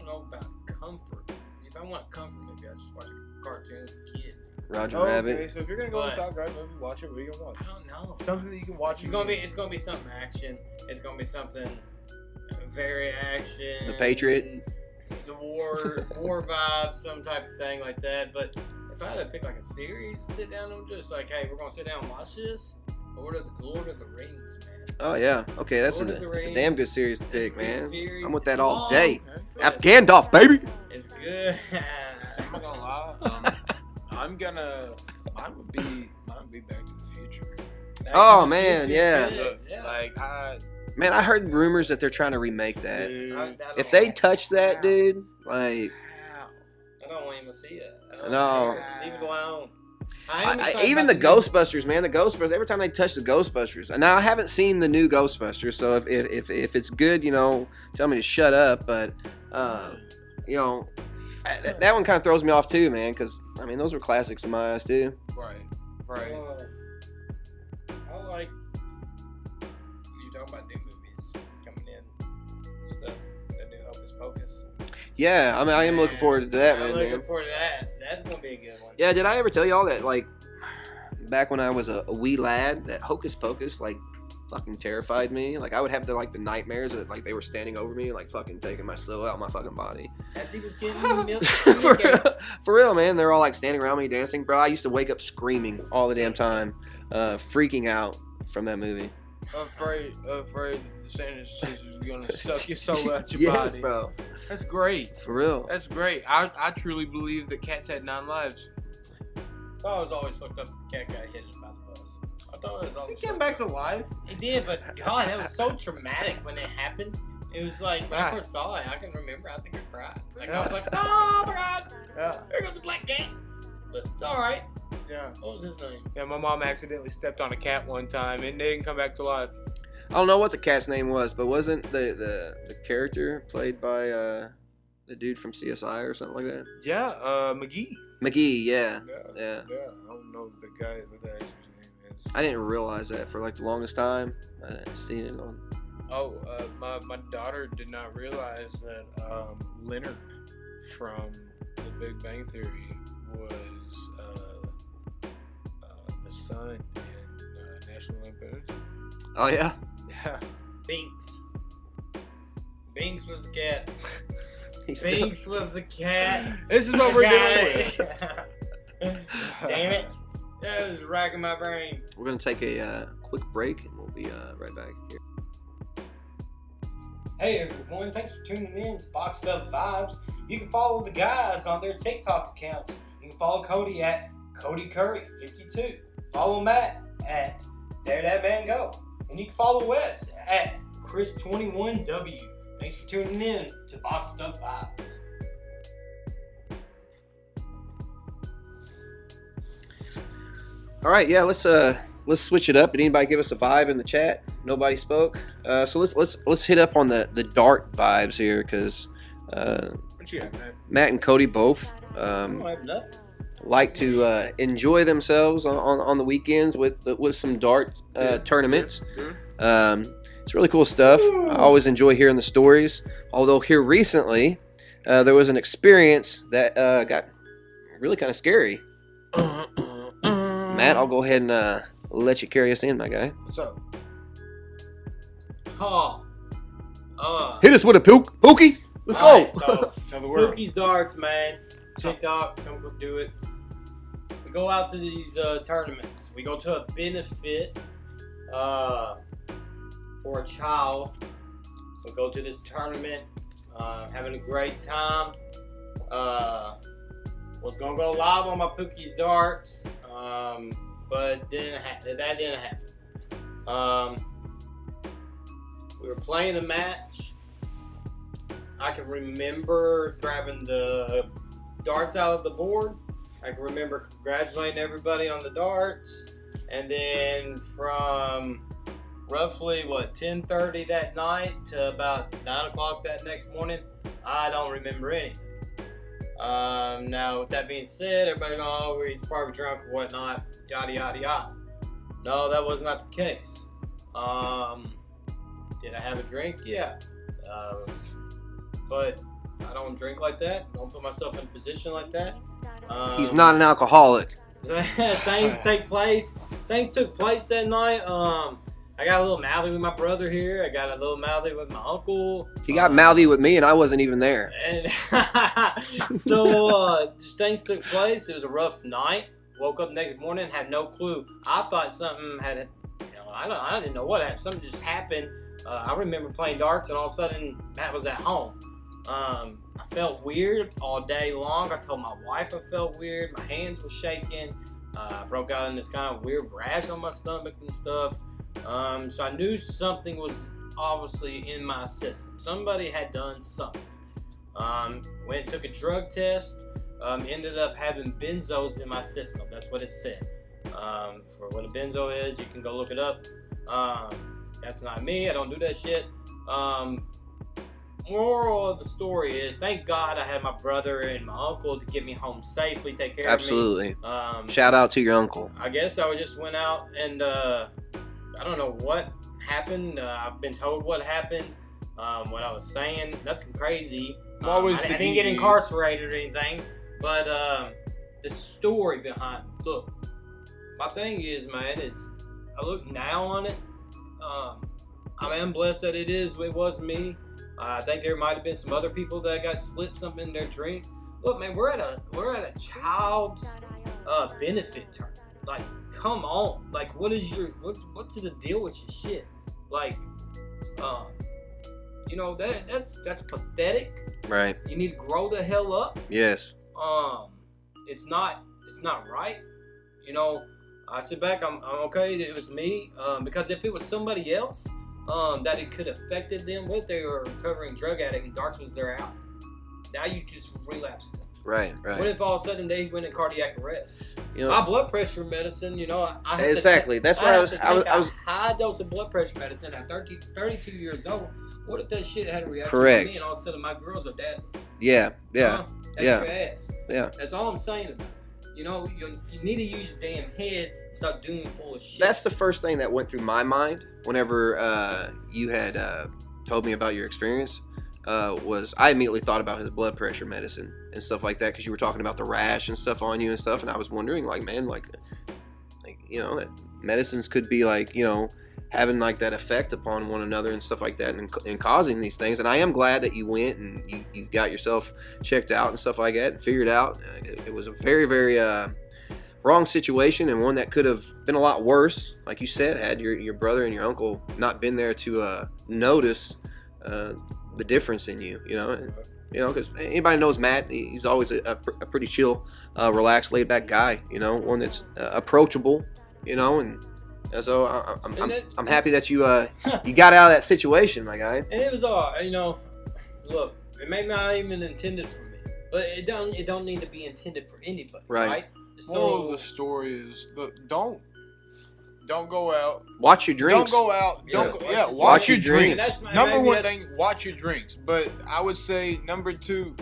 know about comfort. If I want a comfort movie, I just watch a cartoon with kids. Roger Okay, Rabbit. so if you're gonna go But- inside, grab a movie, watch it. What are you gonna watch? I don't know. Something that you can watch. It's gonna be something action. It's gonna be something very action. The Patriot. The war vibes, some type of thing like that. But if I had to pick like a series to sit down and just like, hey, we're gonna sit down and watch this, Lord of the Rings, man. Oh, yeah. Okay, that's Lord of the a Rings. damn good series to It's pick, a good man. series. I'm with that It's all long. day. Okay. Gandalf, baby! It's good. I'm not gonna lie. Mine would be Back to the Future. Oh, man, yeah. Look, Yeah. like Man, I heard rumors that they're trying to remake that. dude, If they touch that, dude, like, I don't want to see it. No. Leave it alone. I am excited even about the Ghostbusters, man, the Ghostbusters. Every time they touch the Ghostbusters, and now I haven't seen the new Ghostbusters, so if it's good, tell me to shut up. But that one kind of throws me off too, man. Because I mean, those were classics in my eyes too. Right. I like you talking about new movies coming in and stuff. That new Hocus Pocus. Yeah, I mean, I am looking forward to that, man. I'm looking forward to that. That's gonna be a good one. Yeah, did I ever tell y'all that, like, back when I was a wee lad, that Hocus Pocus, like, fucking terrified me? Like, I would have the nightmares that, like, they were standing over me, like, fucking taking my soul out of my fucking body. As he was getting milk. For real, man. They're all, like, standing around me dancing. Bro, I used to wake up screaming all the damn time, freaking out from that movie. Afraid the Santa is gonna suck your soul out your body. Yes, bro. That's great. For real. That's great. I truly believe that cats had 9 lives. I thought it was always fucked up the cat got hit by the bus. I thought it was always He came back to life. He did, but God, that was so traumatic when it happened. It was like, when I first saw it, I can remember, I think I cried. Like, I was like, oh my God, Yeah. there goes the black cat. But it's alright. Yeah. What was his name? Yeah, my mom accidentally stepped on a cat one time and they didn't come back to life. I don't know what the cat's name was, but wasn't the character played by the dude from CSI or something like that? Yeah, McGee. McGee, yeah. Yeah. I don't know the guy what the actor's name is. I didn't realize that for like the longest time. I seen it on. Oh, my daughter did not realize that Leonard from The Big Bang Theory was the son in National Lampoon. Oh yeah. Yeah. Binks. Binks was the cat. He said- Binks was the cat. This is what we're dealing with. Damn it. That was racking my brain. We're gonna take a quick break and we'll be right back here. Hey everyone, thanks for tuning in to Boxed Up Vibes. You can follow the guys on their TikTok accounts. You can follow Cody at Cody Curry 52. Follow Matt at There That Man Go. And you can follow Wes at Chris21W. Thanks for tuning in to Boxed Up Vibes. All right, yeah, let's switch it up. Did anybody give us a vibe in the chat? Nobody spoke. So let's hit up on the dart vibes here, because What you got, man? Matt and Cody both I don't have nothing. like to enjoy themselves on the weekends with some dart tournaments. It's really cool stuff. I always enjoy hearing the stories. Although here recently, there was an experience that got really kind of scary. Matt, I'll go ahead and let you carry us in, my guy. What's up? Oh. Hit us with a pookie. Let's go. Right, so, Tell the world. Pookies Darts, man. TikTok, come do it. We go out to these tournaments. We go to a benefit for a child. We go to this tournament, having a great time. Was gonna go live on my Pookies Darts, but that didn't happen. We were playing a match. I can remember grabbing the darts out of the board. I can remember congratulating everybody on the darts. And then from roughly, 10:30 that night to about 9 o'clock that next morning, I don't remember anything. Now, with that being said, everybody going, oh, he's probably drunk or whatnot, yada, yada, yada. No, that was not the case. Did I have a drink? Yeah. But I don't drink like that. Don't put myself in a position like that. He's not an alcoholic. Things took place that night. I got a little mouthy with my brother here. I got a little mouthy with my uncle. He got mouthy with me, and I wasn't even there. And so just things took place. It was a rough night. Woke up the next morning, had no clue. I thought something had, I didn't know what happened. Something just happened. I remember playing darts, and all of a sudden, Matt was at home. I felt weird all day long. I told my wife I felt weird. My hands were shaking. I broke out in this kind of weird rash on my stomach and stuff. So I knew something was obviously in my system. Somebody had done something. Went and took a drug test. Ended up having benzos in my system. That's what it said. For what a benzo is, you can go look it up. That's not me. I don't do that shit. moral of the story is, thank God I had my brother and my uncle to get me home safely, take care Absolutely. of me. Shout out to your uncle. I guess I just went out and I don't know what happened. I've been told what happened. What I was saying, nothing crazy. I didn't get incarcerated or anything, but the story behind. Look, my thing is, man, I look now on it. I am blessed that it was me. I think there might have been some other people that got slipped something in their drink. Look, man, we're at a child's benefit term. Like, come on. Like, what's the deal with your shit? Like, you know, that's pathetic. Right. You need to grow the hell up. Yes. It's not right. You know, I sit back, I'm okay that it was me. Because if it was somebody else, that it could have affected them, what if they were a recovering drug addict and darts was their out? Now you just relapsed them. Right. What if all of a sudden they went in cardiac arrest? You know, my blood pressure medicine, you know, I have exactly. That's why I was a high dose of blood pressure medicine at 32 years old. What if that shit had a reaction correct. to me and all of a sudden my girls are dadless? Yeah. That's Yeah. your ass. Yeah. That's all I'm saying about it. You know, you need to use your damn head and stop doing full of shit. That's the first thing that went through my mind whenever you had told me about your experience. Was I immediately thought about his blood pressure medicine and stuff like that, because you were talking about the rash and stuff on you and stuff, and I was wondering, like, man, like you know, that medicines could be like, you know, having like that effect upon one another and stuff like that, and causing these things. And I am glad that you went and you got yourself checked out and stuff like that and figured out it was a very, very wrong situation, and one that could have been a lot worse, like you said, had your brother and your uncle not been there to notice the difference in you, you know, because anybody knows Matt, he's always a pretty chill, relaxed, laid back guy, you know, one that's approachable, you know, and so I'm happy that you you got out of that situation, my guy. And it was all, you know, look, it may not even intended for me, but it don't need to be intended for anybody, right? So moral of the story is, look, don't go out. Watch your drinks. Don't go out. Watch your drinks. Number one thing, watch your drinks. But I would say number two,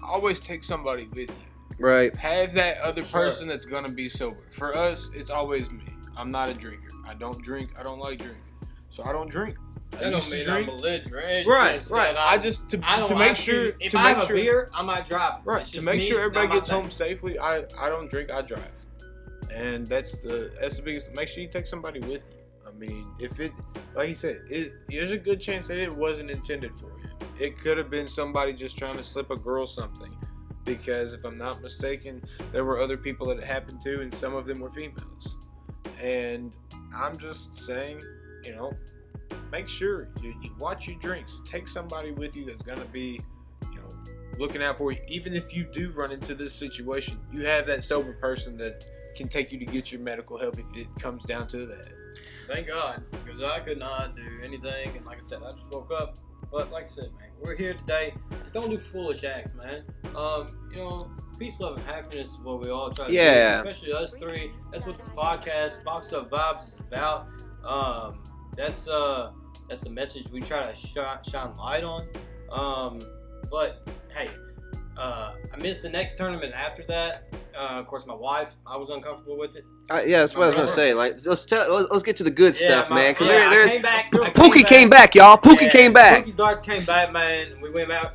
always take somebody with you. Right. Have that other person that's gonna be sober. For us, it's always me. I'm not a drinker. I don't drink. I don't like drinking, so I don't drink. That don't mean I'm belligerent. Right. I just to make sure. If I have a beer, I might drive. Right. To make sure everybody gets home safely, I don't drink. I drive. And that's the biggest. Make sure you take somebody with you. I mean, if it, like you said, there's a good chance that it wasn't intended for you. It could have been somebody just trying to slip a girl something. Because if I'm not mistaken, there were other people that it happened to, and some of them were females. And I'm just saying, you know, make sure you watch your drinks. Take somebody with you that's gonna be, you know, looking out for you. Even if you do run into this situation, you have that sober person that can take you to get your medical help if it comes down to that. Thank God, because I could not do anything, and like I said, I just woke up. But like I said, man, we're here today. Just don't do foolish acts, man. You know, peace, love, and happiness is what we all try to do, especially us three. That's what this podcast, Box Up Vibes, is about. That's the message we try to shine light on. But hey, I missed the next tournament after that. Of course, my wife, I was uncomfortable with it. Yeah, that's what I was gonna say. Like, let's get to the good stuff, man. Because Pookie came back, y'all. Pookie came back. Pookie's darts came back, man. We went out,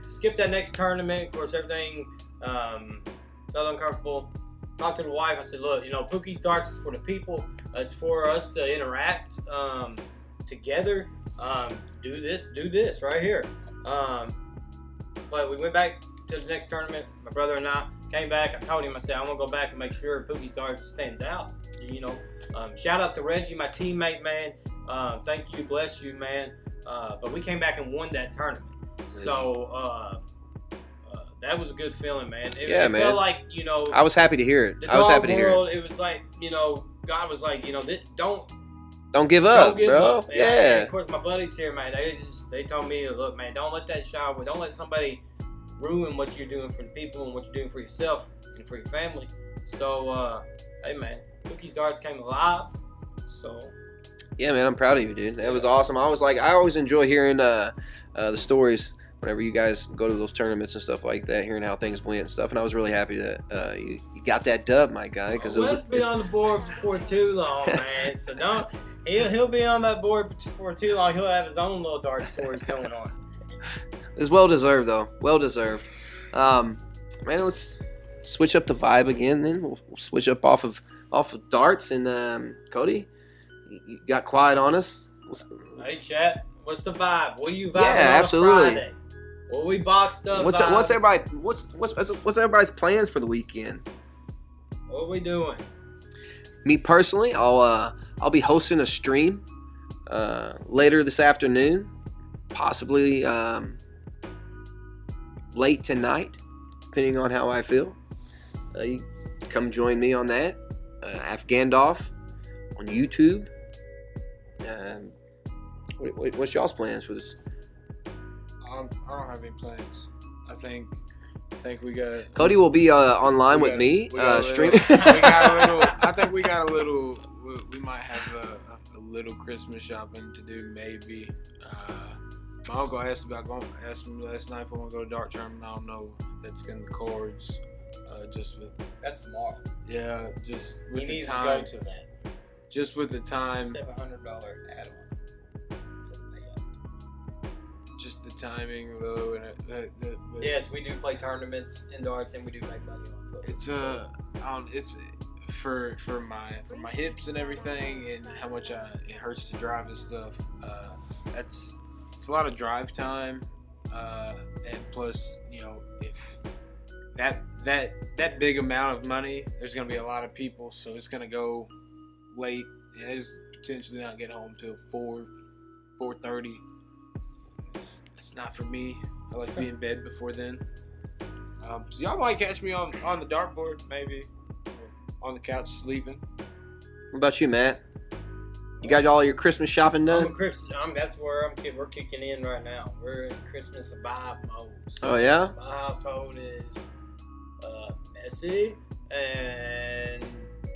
skipped that next tournament. Of course, everything felt uncomfortable. Talked to the wife. I said, look, you know, Pookie's darts is for the people. It's for us to interact together. Do this right here. But we went back to the next tournament. My brother and I came back. I told him, I said, I want to go back and make sure Pookie's darts stands out. You know, shout out to Reggie, my teammate, man. Thank you, bless you, man. But we came back and won that tournament. So that was a good feeling, man. It man. Felt like, you know, I was happy to hear it. I was happy to hear it. It was like, you know, God was like, you know, don't give up, bro. Up, yeah. And of course, my buddies here, man, they told me, look, man, don't let that shy away. Don't let somebody ruin what you're doing for the people and what you're doing for yourself and for your family. So, hey, man, Pookie's darts came alive. So, Yeah, man, I'm proud of you, dude. That was awesome. I always enjoy hearing the stories whenever you guys go to those tournaments and stuff like that, hearing how things went and stuff. And I was really happy that you got that dub, my guy. Because Let's be on the board before too long, man. So don't. He'll be on that board before too long. He'll have his own little dark stories going on. It's well deserved, though. Well deserved. Man, let's switch up the vibe again. Then we'll switch up off of darts. And Cody, you got quiet on us. Hey, chat. What's the vibe? What are you vibing Yeah, on absolutely. Friday? Well, we boxed up. What's everybody's plans for the weekend? What are we doing? Me personally, I'll be hosting a stream later this afternoon, possibly late tonight, depending on how I feel. You come join me on that. Afgandolph on YouTube. What's y'all's plans for this? I don't have any plans. I think we got. Cody will be online with me streaming. I think we got a little. We might have a little Christmas shopping to do, maybe. My uncle asked me last night if I want to go to dart tournament. I don't know. That's getting the chords. That's tomorrow. Yeah, just with He the needs time. to go to that. Just with the time. $700 add-on. Just the timing, though, and Yes, we do play tournaments in darts, and we do make money off of it. It's for my hips and everything, and how much it hurts to drive and stuff. It's a lot of drive time, and plus, if that big amount of money, there's gonna be a lot of people, so it's gonna go late. It's potentially not get home till 4:30. It's not for me. I like to be in bed before then. So y'all might catch me on the dartboard, maybe, or on the couch sleeping. What about you, Matt? You got all your Christmas shopping done? That's where we're kicking in right now. We're in Christmas vibe mode. So Oh yeah. my household is messy and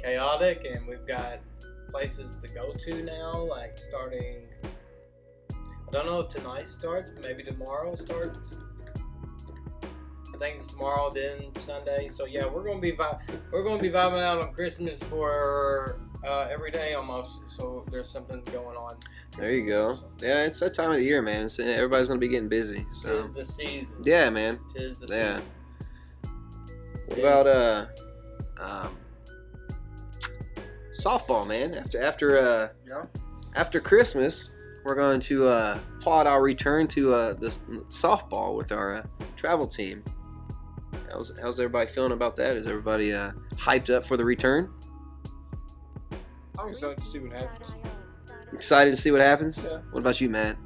chaotic, and we've got places to go to now, like starting. I don't know if tonight starts, maybe tomorrow starts. I think it's tomorrow, then Sunday. So yeah, we're gonna be vibing out on Christmas for every day almost. So there's something going on. There you go. Yeah, it's that time of the year, man. Everybody's gonna be getting busy. So. Tis the season. Yeah, man. Tis the Yeah. season. What about softball, man? After Christmas, we're going to plot our return to this softball with our travel team. How's everybody feeling about that? Is everybody hyped up for the return? I'm excited to see what happens. Excited to see what happens? Yeah. What about you, Matt?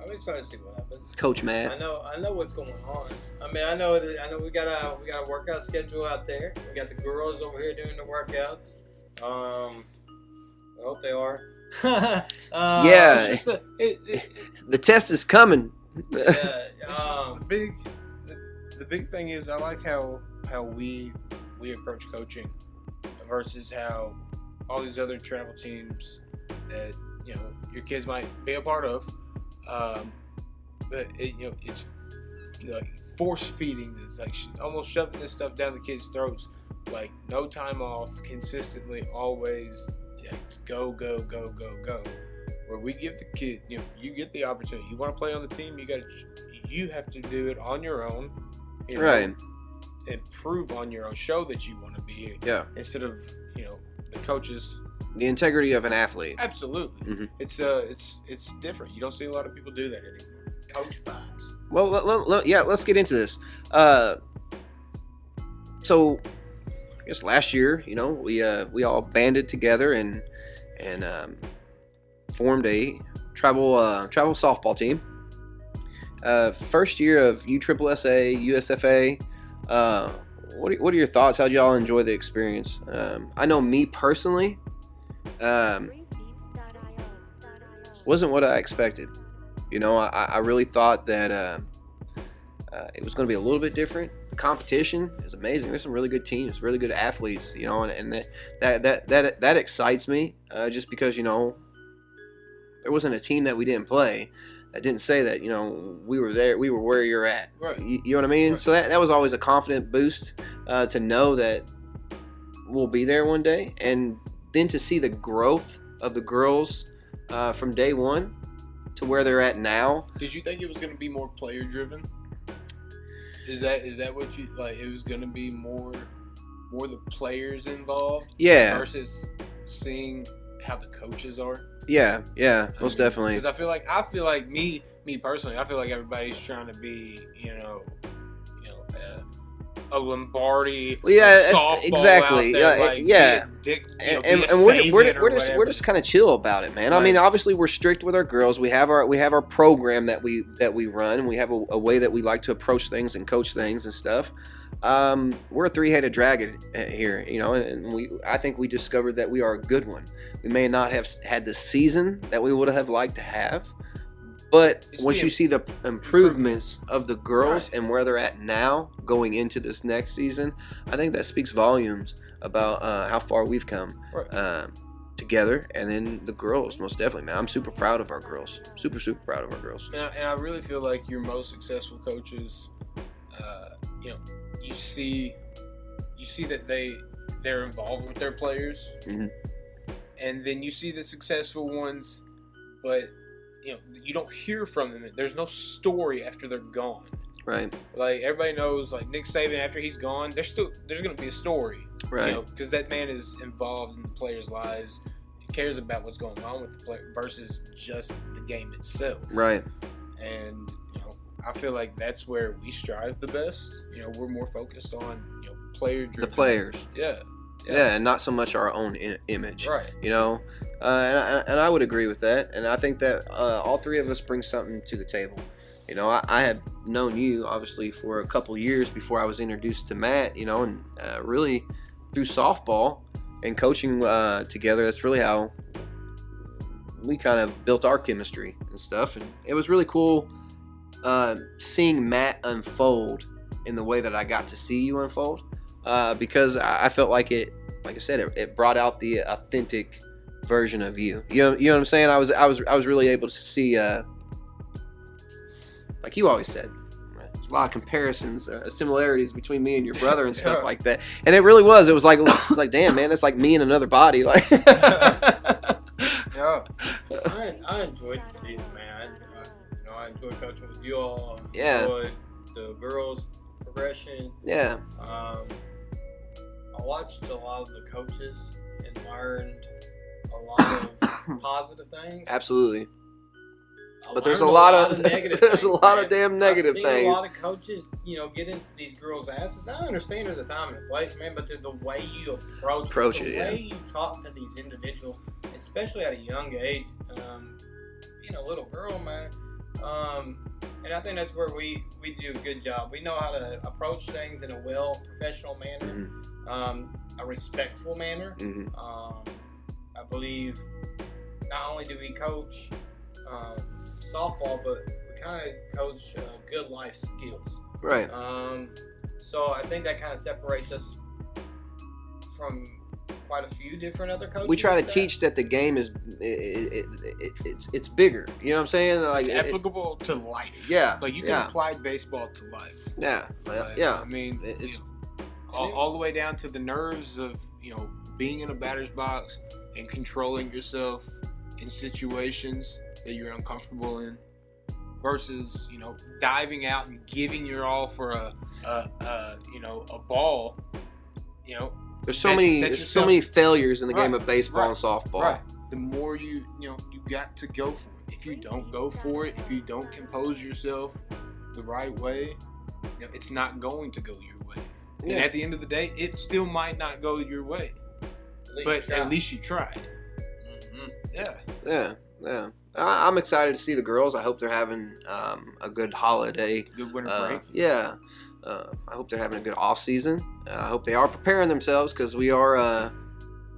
I'm excited to see what happens. Coach Matt. I know what's going on. I mean, I know we got a workout schedule out there. We got the girls over here doing the workouts. I hope they are. Yeah. It's just The test is coming. Yeah. the big thing is I like how we approach coaching versus how all these other travel teams that your kids might be a part of, but it's like force feeding this, like almost shoving this stuff down the kids' throats, like no time off, consistently, always. Yeah, go. Where we give the kid, you get the opportunity. You want to play on the team, you have to do it on your own, Right. and prove on your own. Show that you want to be here. Yeah. Instead of the coaches. The integrity of an athlete. Absolutely. Mhm. It's different. You don't see a lot of people do that anymore. Coach vibes. Well, let's get into this. So, I guess last year, we all banded together and formed a travel softball team. First year of USSSA, USFA. What are your thoughts? How'd y'all enjoy the experience? I know me personally, wasn't what I expected. I really thought that it was going to be a little bit different. The competition is amazing. There's some really good teams, really good athletes. And that excites me. Just because a team that we didn't play. I didn't say that, we were there, we were where you're at. Right. You know what I mean? Right. So that was always a confident boost to know that we'll be there one day. And then to see the growth of the girls from day one to where they're at now. Did you think it was going to be more player driven? Is that what you like? It was going to be more the players involved, Yeah. versus seeing how the coaches are. Yeah, most definitely. Because I feel like me personally, I feel like everybody's trying to be, a Lombardi, Well, yeah, softball exactly. out there, And we're just kind of chill about it, man. Right. I mean, obviously we're strict with our girls. We have our program that we run, and we have a way that we like to approach things and coach things and stuff. We're a three-headed dragon here, and I think we discovered that we are a good one. We may not have had the season that we would have liked to have, but once you see the improvements of the girls and where they're at now going into this next season, I think that speaks volumes about how far we've come together. And then the girls, most definitely, man. I'm super proud of our girls. Super, super proud of our girls. And I really feel like your most successful coaches, you see that they're involved with their players, and then you see the successful ones, but you don't hear from them. There's no story after they're gone. Right. Like everybody knows, like Nick Saban, after he's gone, there's going to be a story, right? Because that man is involved in the players' lives. He cares about what's going on with the player versus just the game itself. Right. And I feel like that's where we strive the best. We're more focused on player-driven. The players. Yeah, and not so much our own image. Right. And I would agree with that. And I think that all three of us bring something to the table. I had known you obviously for a couple years before I was introduced to Matt. And really through softball and coaching together, that's really how we kind of built our chemistry and stuff. And it was really cool. Seeing Matt unfold in the way that I got to see you unfold, because I felt like I said, it brought out the authentic version of you. You know what I'm saying? I was really able to see, like you always said, there's a lot of comparisons, similarities between me and your brother and stuff like that. And it really was. It was like damn, man, it's like me in another body. Like, yeah. I enjoyed the season, man. I enjoyed coaching with you all. Yeah. Enjoyed the girls' progression. Yeah. I watched a lot of the coaches and learned a lot of positive things. Absolutely. But there's a lot of negative there's things, a lot man. of damn negative I've seen things. A lot of coaches, get into these girls' asses. I understand there's a time and a place, man, but the way you approach it, the way you talk to these individuals, especially at a young age, being a little girl, man. And I think that's where we do a good job. We know how to approach things in a professional manner, a respectful manner. I believe not only do we coach softball, but we kind of coach good life skills. Right. So I think that kind of separates us from quite a few different other coaches. We try to teach that the game is it's bigger. You know what I'm saying? Like it's applicable to life. Yeah. Like you can apply baseball to life. Yeah. I mean, it's all the way down to the nerves of being in a batter's box and controlling yourself in situations that you're uncomfortable in, versus diving out and giving your all for a ball. There's so many failures in the game of baseball and softball. Right. The more you got to go for it. If you don't go for it, if you don't compose yourself the right way, it's not going to go your way. Yeah. And at the end of the day, it still might not go your way. But at least you tried. Yeah. I'm excited to see the girls. I hope they're having a good holiday. Good winter break. Yeah. I hope they're having a good off season. I hope they are preparing themselves, because we are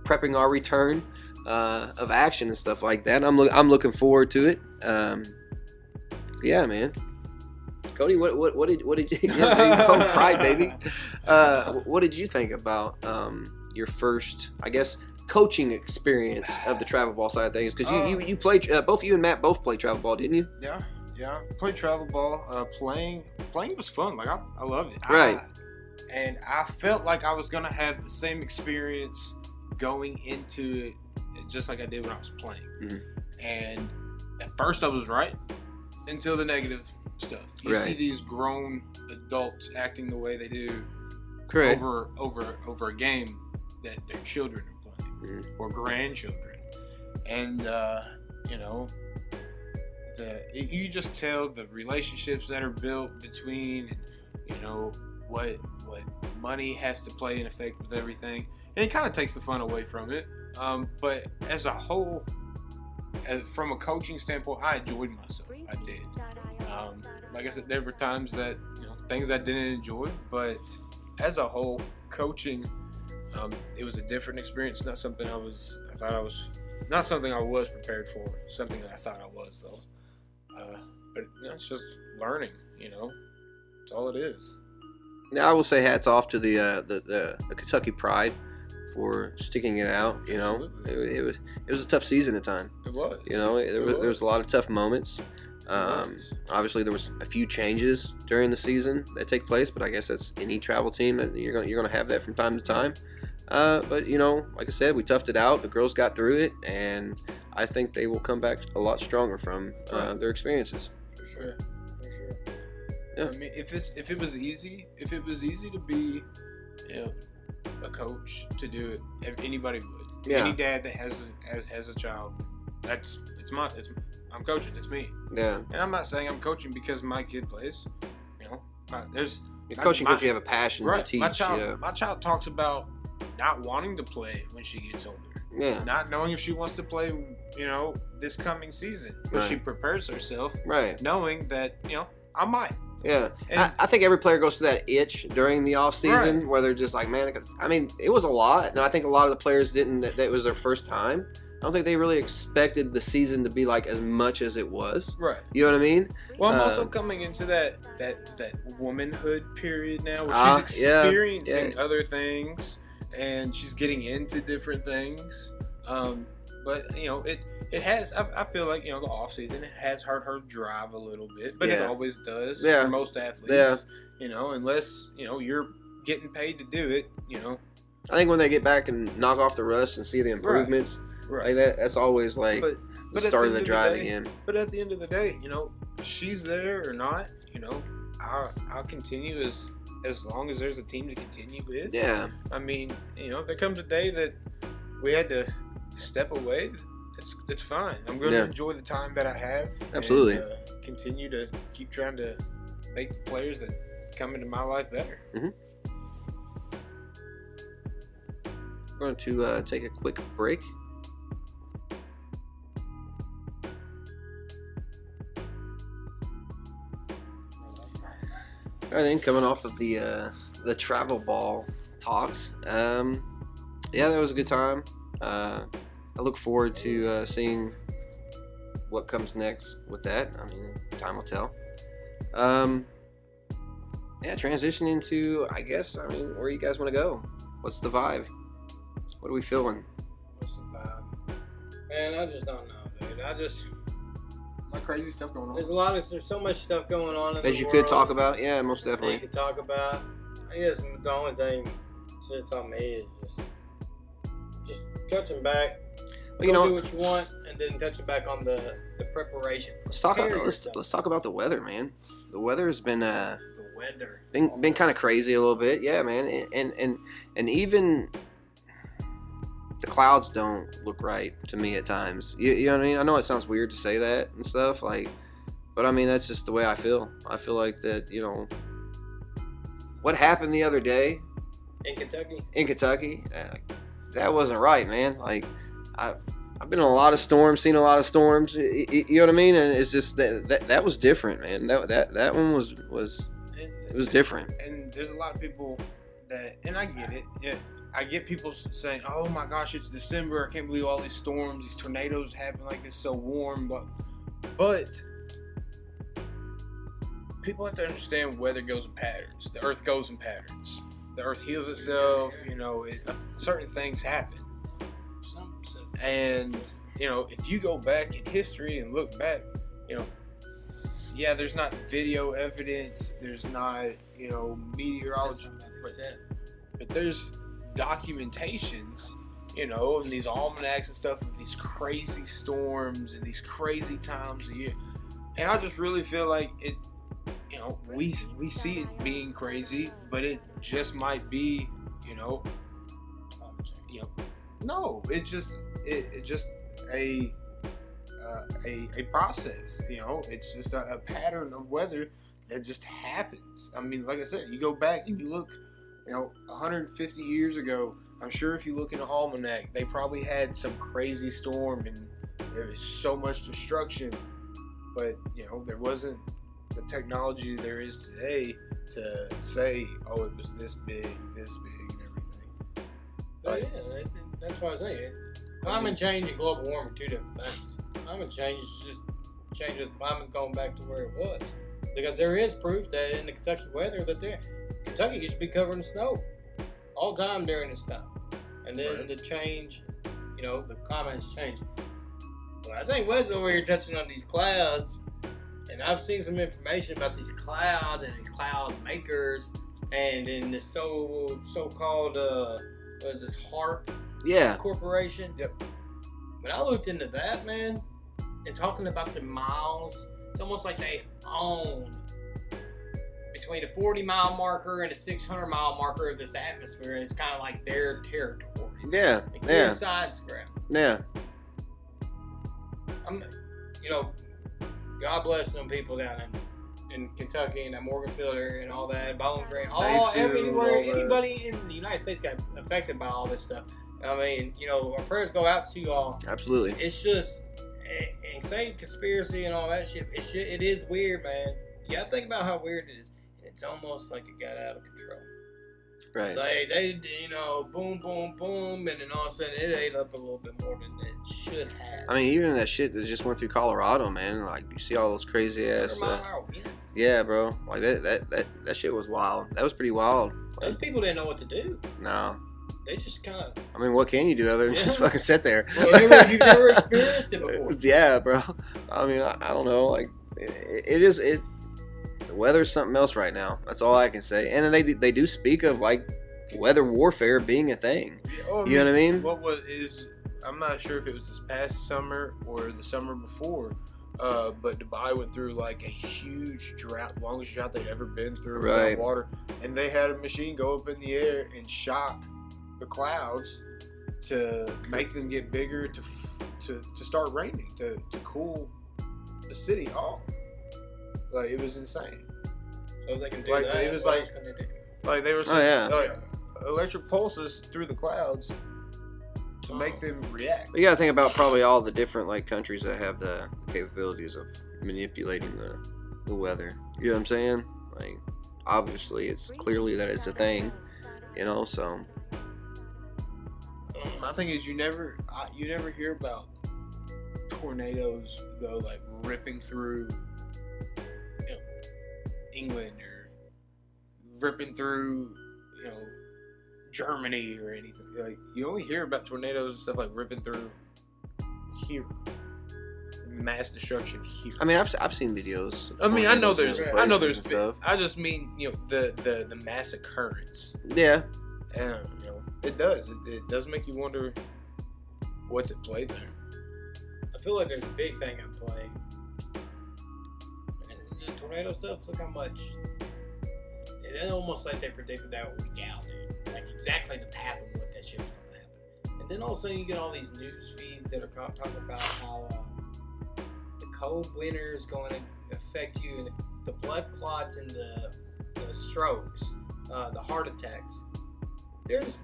prepping our return of action and stuff like that. I'm looking forward to it. Yeah, man. Cody, what did you? Pride, baby. What did you think about your first, I guess, coaching experience of the travel ball side of things? Because you played, both you and Matt both played travel ball, didn't you? Yeah. Played travel ball. Playing was fun. Like I loved it. Right. And I felt like I was gonna have the same experience going into it, just like I did when I was playing. Mm-hmm. And at first I was right until the negative stuff. You see these grown adults acting the way they do over a game that their children are playing or grandchildren, and you just tell the relationships that are built between, what money has to play in effect with everything, and it kind of takes the fun away from it. But as a whole, from a coaching standpoint, I enjoyed myself. I did. Like I said, there were times that things I didn't enjoy, but as a whole, coaching, it was a different experience. Not something I was prepared for. Something that I thought I was, though. But it's just learning. That's all it is. Now I will say hats off to the Kentucky Pride for sticking it out. It was a tough season at times. It was. There was a lot of tough moments. Obviously there was a few changes during the season that take place, but I guess that's any travel team that you're gonna have that from time to time. But like I said, we toughed it out. The girls got through it, and I think they will come back a lot stronger from their experiences. For sure. Yeah. I mean, if it was easy to be, a coach, to do it, anybody would. Yeah. Any dad that has a child, I'm coaching. It's me. Yeah. And I'm not saying I'm coaching because my kid plays. You're coaching because you have a passion to teach. My child talks about not wanting to play when she gets older. Yeah. Not knowing if she wants to play, this coming season. But she prepares herself. Right. Knowing that, I might. Yeah. I think every player goes through that itch during the off season where they're just like, man, it was a lot. And I think a lot of the players didn't, that was their first time. I don't think they really expected the season to be like as much as it was. Right. You know what I mean? Well, I'm also coming into that womanhood period now where she's experiencing other things and she's getting into different things. But it has. I feel like the off season, it has hurt her drive a little bit, but it always does for most athletes. Yeah. Unless you're getting paid to do it. I think when they get back and knock off the rust and see the improvements. Right. Like that's always like the start of the drive again. But at the end of the day, she's there or not, I'll continue as long as there's a team to continue with. Yeah. I mean, there comes a day that we had to step away. It's fine. I'm going to enjoy the time that I have. Absolutely. And, continue to keep trying to make the players that come into my life better. Mm-hmm. We're going to take a quick break. All right, then, coming off of the travel ball talks, that was a good time. I look forward to seeing what comes next with that. I mean, time will tell. Transitioning to, where you guys want to go? What's the vibe? What are we feeling? What's the vibe? Man, I just don't know, dude. Like crazy stuff going on. There's so much stuff going on that you could talk about. Yeah, most definitely. You could talk about. I guess the only thing sits on me is just touching back. Well, do what you want, and then touching back on the preparation. Let's talk about the weather, man. The weather has been been kind of crazy a little bit. Yeah, man, and even the clouds don't look right to me at times. You know what I mean? I know it sounds weird to say that and stuff, but I mean, that's just the way I feel. I feel like that, what happened the other day in Kentucky, that wasn't right, man. Like, I've been in a lot of storms, seen a lot of storms. You know what I mean? And it's just that was different, man. That one was different. And there's a lot of people that, and I get it. Yeah. I get people saying, "Oh my gosh, it's December! I can't believe all these storms, these tornadoes happen like it's so warm." But people have to understand weather goes in patterns. The Earth goes in patterns. The Earth heals itself. Certain things happen, And, you know, if you go back in history and look back, you know, yeah, there's not video evidence, there's not, you know, meteorology, but there's documentations, you know, and these almanacs and stuff of these crazy storms and these crazy times of year. And I just really feel like it, you know, we see it being crazy, but it just might be, you know, no, it just a process, you know. It's just a pattern of weather that just happens. I mean, like I said, you go back and you look, you know, 150 years ago, I'm sure if you look in the almanac, they probably had some crazy storm and there was so much destruction, but, you know, there wasn't the technology there is today to say, oh, it was this big, and everything. But yeah, that's why I say climate change and global warming are two different things. Climate change is just change of the climate going back to where it was. Because there is proof that in the Kentucky weather that Kentucky used to be covered in snow all the time during this time. And then the change, you know, the climate has changed. But I think Wes over here touching on these clouds, and I've seen some information about these clouds and these cloud makers, and in this so-called what is this, HARP Corporation? Yep. When I looked into that, man, and talking about the miles, it's almost like they own between the 40-mile marker and the 600-mile marker of this atmosphere. It's kind of like their territory. Yeah. Like their side's ground. Yeah. You know, God bless them people down in Kentucky and that Morganfield area and all that, Bowling Green, everywhere, anybody in the United States got affected by all this stuff. I mean, you know, our prayers go out to you all. Absolutely. It's just insane conspiracy and all that shit. It is weird, man. You gotta think about how weird it is. It's almost like it got out of control. Right. Like they, you know, boom, boom, boom, and then all of a sudden it ate up a little bit more than it should have. I mean, even that shit that just went through Colorado, man. Like, you see all those crazy ass. Yeah, bro. Like that shit was wild. That was pretty wild. Like, those people didn't know what to do. No. They just kind of. I mean, what can you do other than just fucking sit there? Well, you've never experienced it before. Yeah, bro. I mean, I don't know. Like, the weather's something else right now. That's all I can say. And they do speak of like weather warfare being a thing. You know what I mean? I'm not sure if it was this past summer or the summer before, but Dubai went through like a huge drought, longest drought they'd ever been through without water, and they had a machine go up in the air and shock the clouds to make them get bigger to start raining to cool the city off. Like, it was insane. So they can do like, that. It was what like, else can they do? Like they were saying, like, electric pulses through the clouds to make them react. You gotta think about probably all the different like countries that have the capabilities of manipulating the weather. You know what I'm saying? Like, obviously, it's clearly that it's a thing. You know, so. My thing is, you never hear about tornadoes though, like ripping through, you know, England or ripping through, you know, Germany or anything. Like, you only hear about tornadoes and stuff like ripping through here, mass destruction here. I mean, I've seen videos. I mean, I know there's stuff. I just mean, you know, the mass occurrence. Yeah. And, you know, it does make you wonder what's at play there. I feel like there's a big thing at play. And the tornado stuff, look how much. It's almost like they predicted that would be out there. Like, exactly the path of what that shit was going to happen. And then all of a sudden you get all these news feeds that are talking about how the cold winter is going to affect you, and the blood clots and the strokes, the heart attacks. There's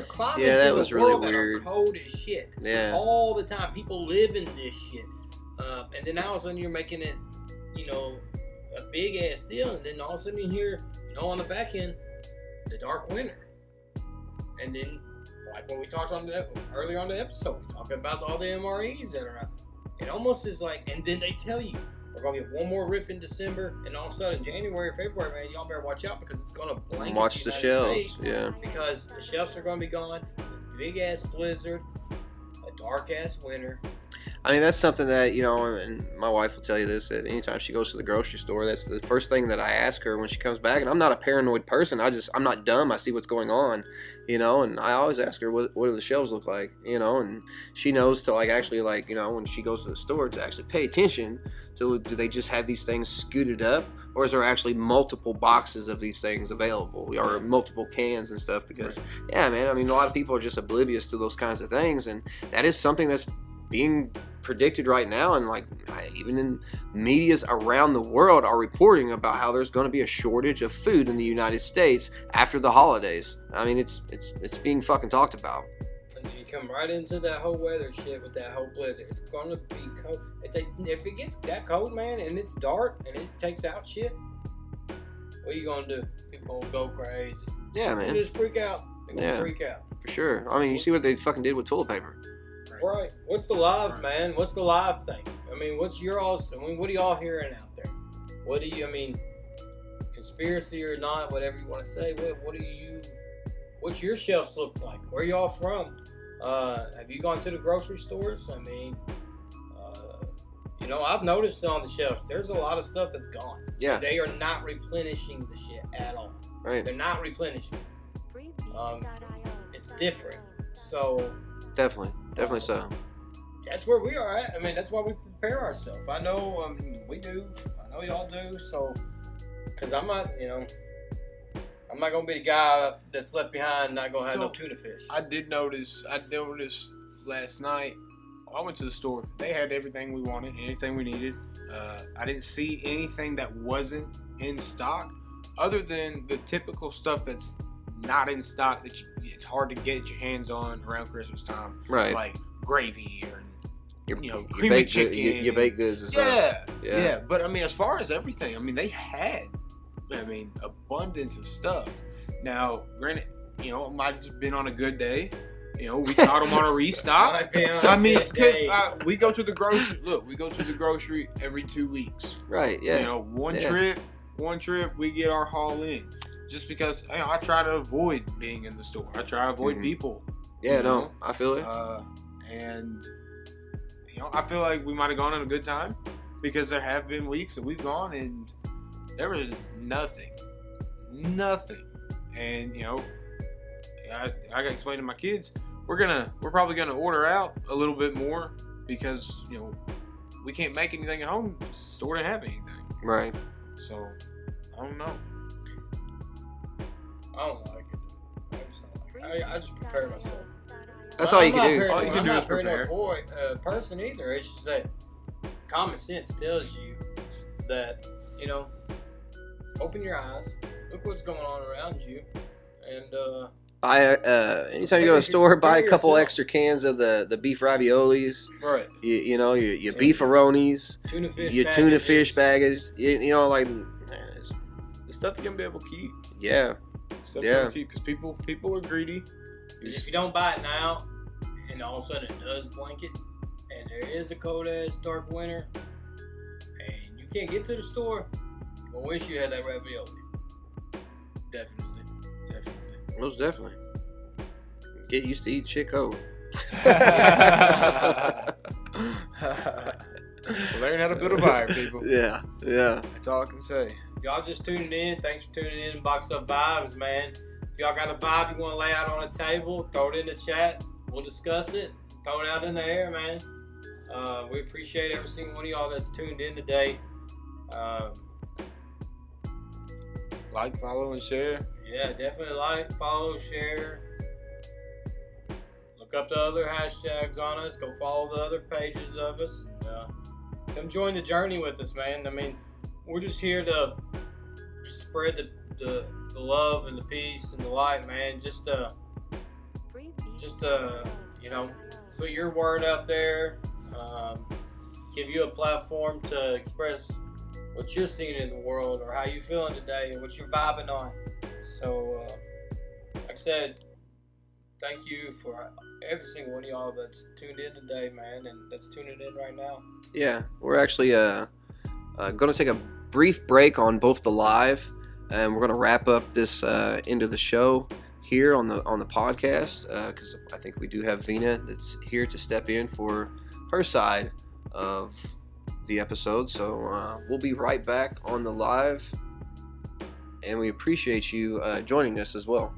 climates in the world that are cold as shit. Yeah. All the time. People live in this shit. And then all of a sudden you're making it, you know, a big ass deal. And then all of a sudden you hear, you know, on the back end, the dark winter. And then, like when we talked on earlier on the episode, we talked about all the MREs that are out. It almost is like, and then they tell you, we're going to get one more rip in December, and all of a sudden, January, February, man, y'all better watch out because it's going to blanket watch the shelves, States, yeah. Because the shelves are going to be gone, big-ass blizzard, a dark ass winter. I mean, that's something that, you know, and my wife will tell you this, that anytime she goes to the grocery store, that's the first thing that I ask her when she comes back. And I'm not a paranoid person. I'm not dumb. I see what's going on, you know, and I always ask her, what do the shelves look like, you know, and she knows to, like, actually, like, you know, when she goes to the store to actually pay attention to, do they just have these things scooted up, or is there actually multiple boxes of these things available, or multiple cans and stuff? Because, yeah, man, I mean, a lot of people are just oblivious to those kinds of things, and that is something that's being predicted right now, and like even in medias around the world are reporting about how there's going to be a shortage of food in the United States after the holidays. I mean, it's being fucking talked about. And then you come right into that whole weather shit with that whole blizzard. It's gonna be cold. If it gets that cold, man, and it's dark and it takes out shit, what are you gonna do? People will go crazy. Yeah, man. They just freak out. They're gonna freak out. For sure. I mean, you see what they fucking did with toilet paper. Right. What's the live, man? What's the live thing? I mean, what's your all? I mean, what are y'all hearing out there? What do you? I mean, conspiracy or not, whatever you want to say. What do you? What's your shelves look like? Where y'all from? Have you gone to the grocery stores? I mean, you know, I've noticed on the shelves there's a lot of stuff that's gone. Yeah. They are not replenishing the shit at all. Right. They're not replenishing. It's different. So. Definitely so. That's where we are at. I mean, that's why we prepare ourselves. I know we do. I know y'all do. So, because I'm not, you know, I'm not going to be the guy that's left behind not going to have no tuna fish. I noticed last night, I went to the store. They had everything we wanted, anything we needed. I didn't see anything that wasn't in stock other than the typical stuff that's not in stock that it's hard to get your hands on around Christmas time, right? Like gravy or your cream of chicken, your baked goods. And yeah. But I mean, as far as everything, I mean, they had, abundance of stuff. Now, granted, you know, it might have just been on a good day. You know, we caught them on a restock. I mean, because we go to the grocery. Look, we go to the grocery every 2 weeks. Right. Yeah. You know, one trip, we get our haul in. Just because, you know, I try to avoid being in the store. I try to avoid people. Yeah, no, I feel it. And, you know, I feel like we might have gone on a good time because there have been weeks that we've gone and there was nothing. And, you know, I got to explain to my kids, we're probably going to order out a little bit more because, you know, we can't make anything at home. The store didn't have anything. Right. So, I don't know. I don't like it. I just prepare myself. That's all you can do. All you can do is prepare. prepare. I'm not a person either. It's just that common sense tells you that, you know, open your eyes, look what's going on around you, and anytime you go to the store, buy a couple extra cans of the beef raviolis. Right. You know, your beefaronis, tuna fish baggage. You know, like the stuff you're gonna be able to keep. Yeah. Stuff you're gonna keep because people are greedy. If you don't buy it now, and all of a sudden it does blanket, and there is a cold ass dark winter, and you can't get to the store, I wish you had that ravioli. Definitely. Most definitely. Get used to eating shit cold. Learn how to build a fire, people. Yeah. That's all I can say. Y'all just tuning in. Thanks for tuning in. Box Up Vibes, man. If y'all got a vibe you want to lay out on a table, throw it in the chat. We'll discuss it. Throw it out in the air, man. We appreciate every single one of y'all that's tuned in today. Like, follow, and share. Yeah, definitely like, follow, share. Look up the other hashtags on us. Go follow the other pages of us. And, come join the journey with us, man. I mean, we're just here to spread the love and the peace and the light, man. Just you know, put your word out there. Give you a platform to express what you're seeing in the world or how you're feeling today and what you're vibing on. So, like I said, thank you for every single one of y'all that's tuned in today, man, and that's tuning in right now. Yeah, we're actually going to take a brief break on both the live, and we're going to wrap up this end of the show here on the podcast, because I think we do have Vina that's here to step in for her side of the episode. So we'll be right back on the live, and we appreciate you joining us as well.